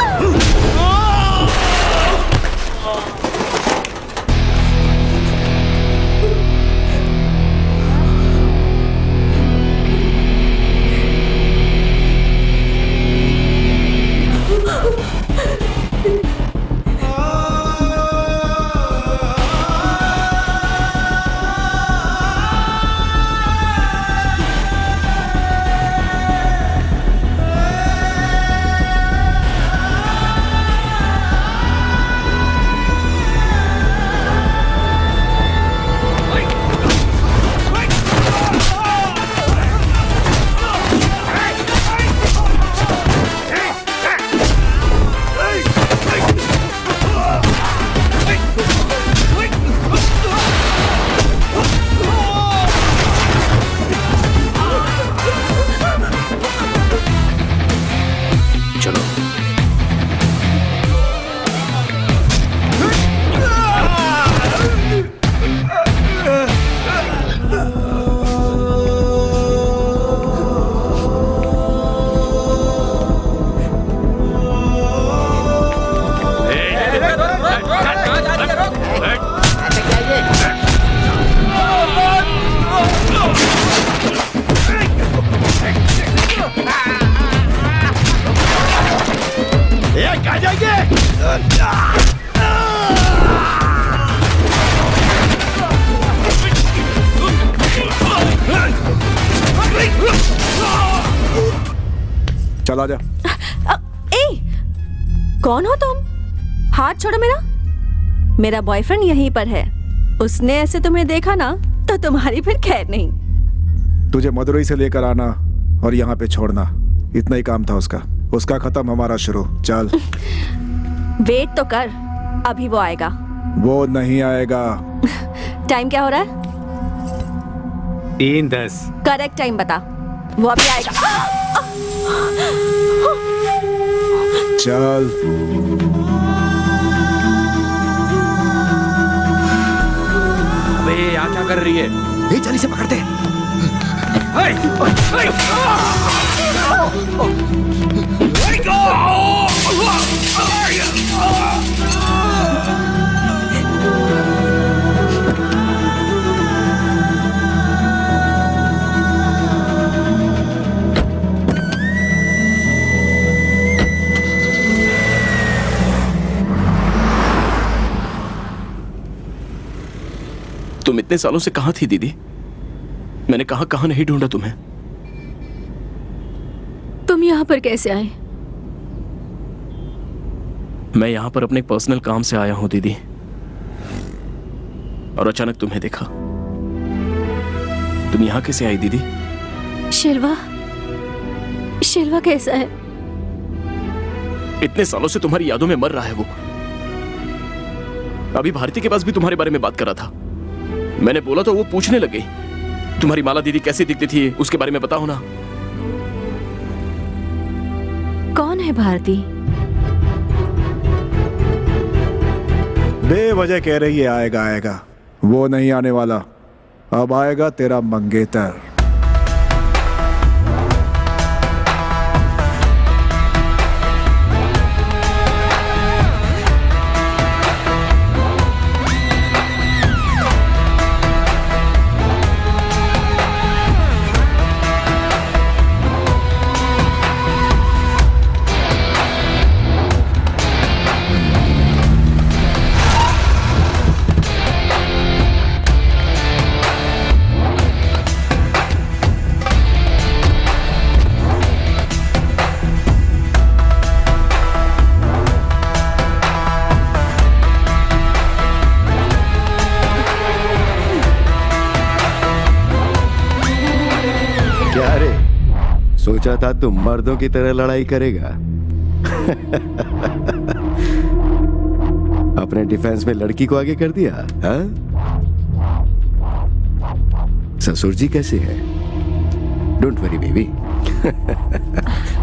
चला जा। कौन हो तुम? हाथ छोड़ो मेरा। मेरा बॉयफ्रेंड यहीं पर है। उसने ऐसे तुम्हें देखा ना तो तुम्हारी फिर खैर नहीं। तुझे मदुरई से लेकर आना और यहाँ पे छोड़ना, इतना ही काम था उसका। उसका खत्म, हमारा शुरू। चल। वेट तो कर, अभी वो आएगा। वो नहीं आएगा। टाइम क्या हो रहा है? 3:10। करेक्ट टाइम बता। वो अभी आएगा। चल। अबे यहाँ क्या कर रही है? ये जल्दी से पकड़ते हैं। तुम इतने सालों से कहां थी दीदी? मैंने कहां कहां नहीं ढूंढा तुम्हें। तुम यहाँ पर कैसे आए? मैं यहां पर अपने पर्सनल काम से आया हूं दीदी, और अचानक तुम्हें देखा। तुम यहां कैसे आई दीदी? शिल्वा, शिल्वा कैसा है? इतने सालों से तुम्हारी यादों में मर रहा है वो। अभी भारती के पास भी तुम्हारे बारे में बात कर रहा था। मैंने बोला तो वो पूछने लग गई, तुम्हारी माला दीदी कैसी दिखती थी, उसके बारे में बताओ ना। कौन है भारती? बेवजह कह रही है आएगा आएगा। वो नहीं आने वाला। अब आएगा तेरा मंगेतर। सोचा था तुम मर्दों की तरह लड़ाई करेगा। अपने डिफेंस में लड़की को आगे कर दिया। हाँ? ससुर जी कैसे हैं? Don't worry baby,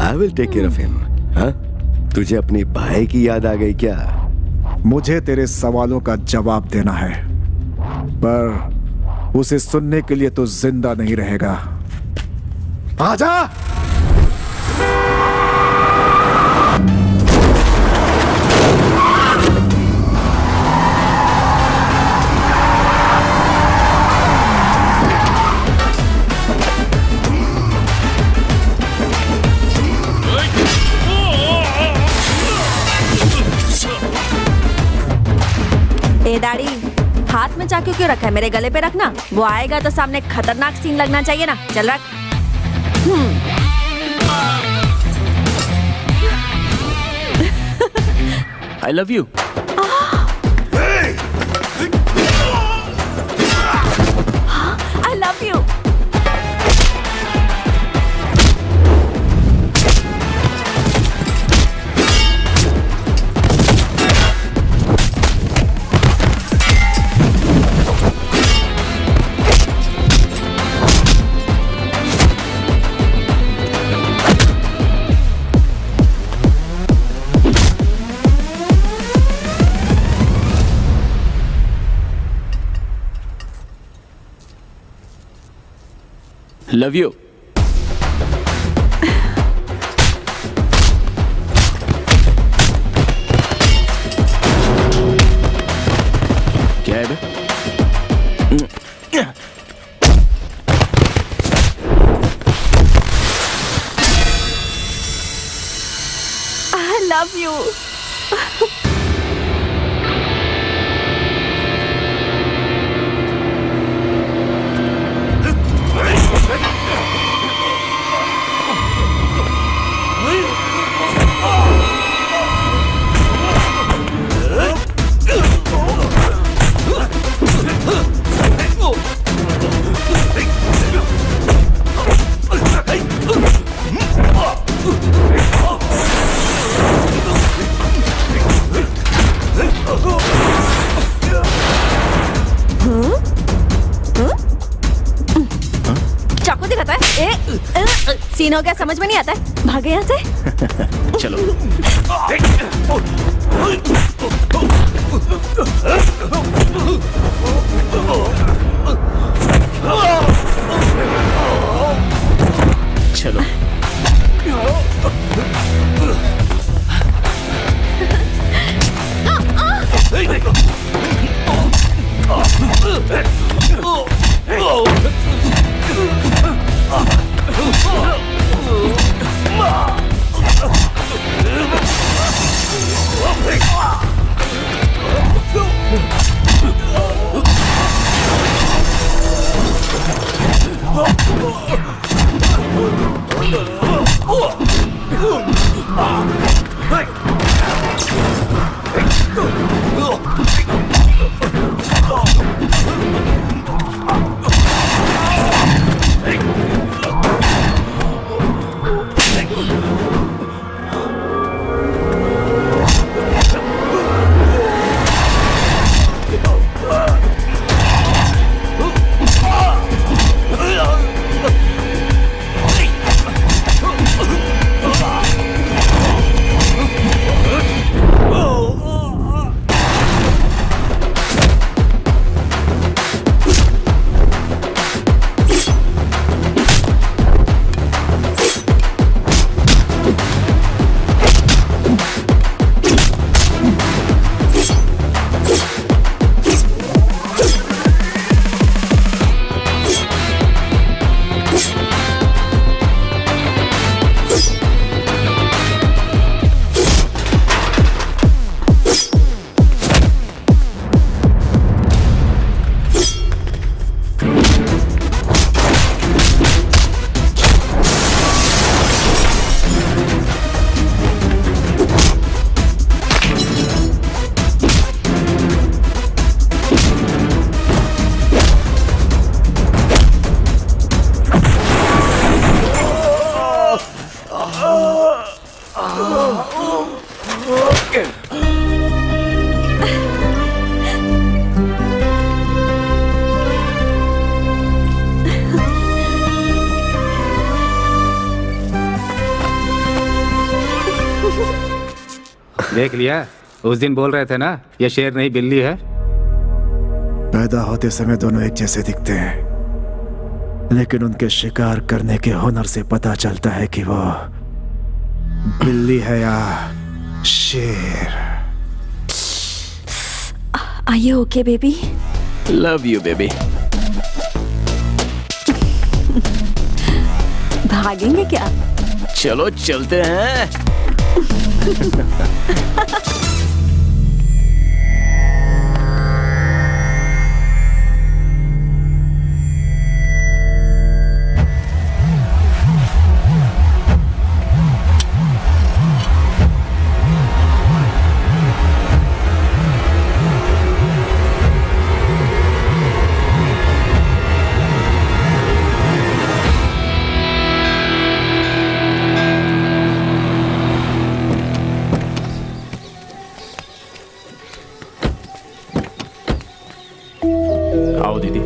I will take care of him. हाँ? तुझे अपनी भाई की याद आ गई क्या? मुझे तेरे सवालों का जवाब देना है, पर उसे सुनने के लिए तो जिंदा नहीं रहेगा। आजा। ए दाढ़ी, हाथ में चाकू क्यों रखा है? मेरे गले पे रखना, वो आएगा तो सामने खतरनाक सीन लगना चाहिए ना। चल रख। I love you. I love you. Love you. क्या है बे? I love you. चाकू दिखाता है? सीन हो गया, समझ में नहीं आता है। भागे यहाँ से। चलो। चलो। देख लिया, उस दिन बोल रहे थे ना ये शेर नहीं बिल्ली है। पैदा होते समय दोनों एक जैसे दिखते हैं, लेकिन उनके शिकार करने के हुनर से पता चलता है कि वो बिल्ली है या शेर। Are you okay, baby? Love you baby. भागेंगे क्या? चलो चलते हैं। आओ दीदी।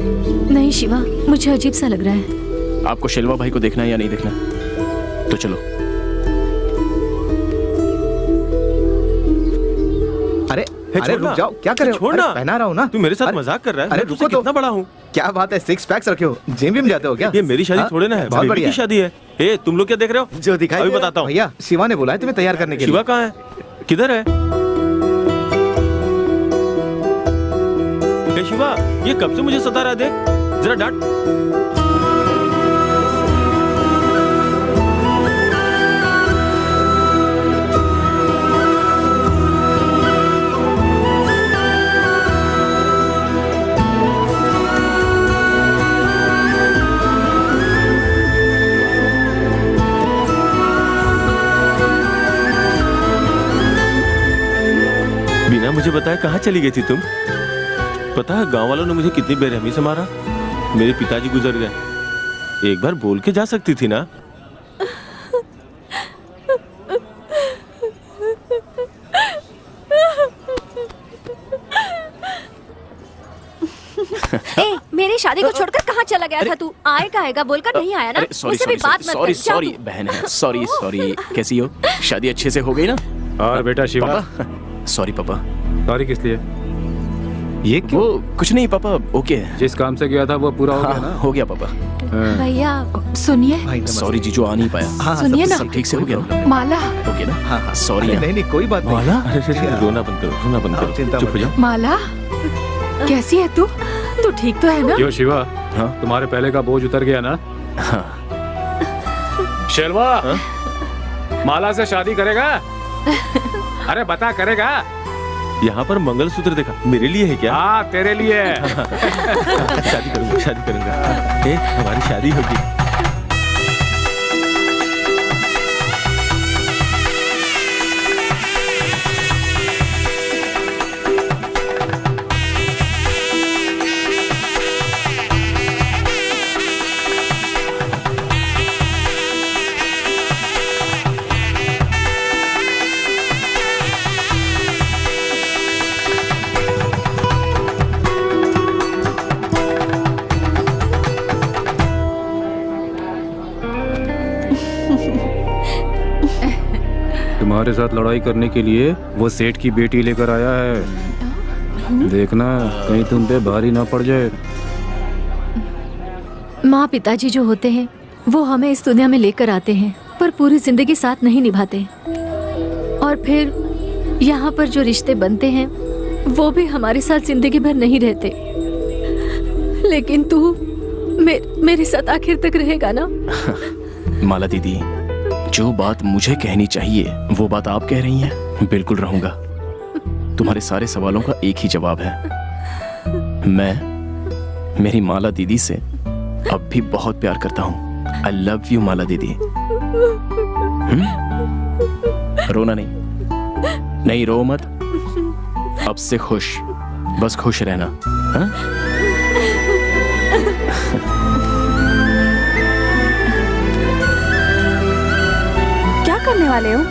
नहीं शिवा, मुझे अजीब सा लग रहा है। आपको शेलवा भाई को देखना है या नहीं देखना? तो चलो। अरे अरे रुक जाओ, क्या कर रहे हो? छोड़ना। अरे, पहना रहा हूँ ना। तू मेरे साथ मजाक कर रहा है? अरे मैं तुझसे रुको तो। कितना बड़ा हूँ? क्या बात है, 6 पैक्स रखे हो? जिम विम जाते हो क्या? ये मेरी शादी थोड़े ना है, बहुत बेबी बढ़िया की शादी है। ए, तुम लोग क्या देख रहे हो? जो दिखाई अभी दे रहा है। बताता हूँ। भैया शिवा ने बोला है तुम्हें तैयार करने के लिए। शिवा कहाँ है? किधर है? ए शिवा, ये कब से मुझे सता रहा है? देख जरा डांट। बिना मुझे बताए कहाँ चली गई थी तुम? पता है गांव वालों ने मुझे कितनी बेरहमी से मारा। मेरे पिताजी गुजर गए। एक बार बोल के जा सकती थी ना। ए, मेरी शादी को छोड़कर कहाँ चला गया था तू? आएगा बोलकर नहीं आया ना? मुझसे भी बात मत कर। सॉरी बहन है। सॉरी। कैसी हो? शादी अच्छे से हो गई ना? और बेटा शिवा। पापा सॉरी पापा। सॉरी किस लिए? ये क्यों? वो कुछ नहीं पापा, ओके है। जिस काम से गया था वो पूरा हो गया ना? हो गया पापा। भैया सुनिए। सॉरी जीजू, आ नहीं पाया। सुनिए ना। सब ठीक से हो गया ना? माला। ओके ना? हाँ सॉरी। नहीं नहीं कोई बात नहीं। माला? अरे रोना बंद करो, रोना बंद करो, चिंता चुप हो मत जाओ। माला कैसी है तू? तू ठीक तो है ना? क्यों शिवा? हाँ? तुम्हारे पहले का बोझ उतर गया ना? शेलवा, माला से शादी करेगा? अरे बता, करेगा? यहाँ पर मंगलसूत्र देखा, मेरे लिए है क्या? हाँ तेरे लिए। शादी करूंगा। ए, हमारी शादी होगी। तुम्हारे साथ लड़ाई करने के लिए वो सेठ की बेटी लेकर आया है। देखना कहीं तुम पे भारी ना पड़ जाए। माँ पिताजी जो होते हैं वो हमें इस दुनिया में लेकर आते हैं, पर पूरी जिंदगी साथ नहीं निभाते। और फिर यहाँ पर जो रिश्ते बनते हैं वो भी हमारे साथ जिंदगी भर नहीं रहते। लेकिन तू मेरे साथ आखिर तक रहेगा ना? माला दीदी, जो बात मुझे कहनी चाहिए वो बात आप कह रही हैं। बिल्कुल रहूंगा। तुम्हारे सारे सवालों का एक ही जवाब है। मैं मेरी माला दीदी से अब भी बहुत प्यार करता हूँ। आई लव यू माला दीदी। रोना नहीं, रो मत। अब से खुश, बस खुश रहना। हा? क्या करने वाले हो?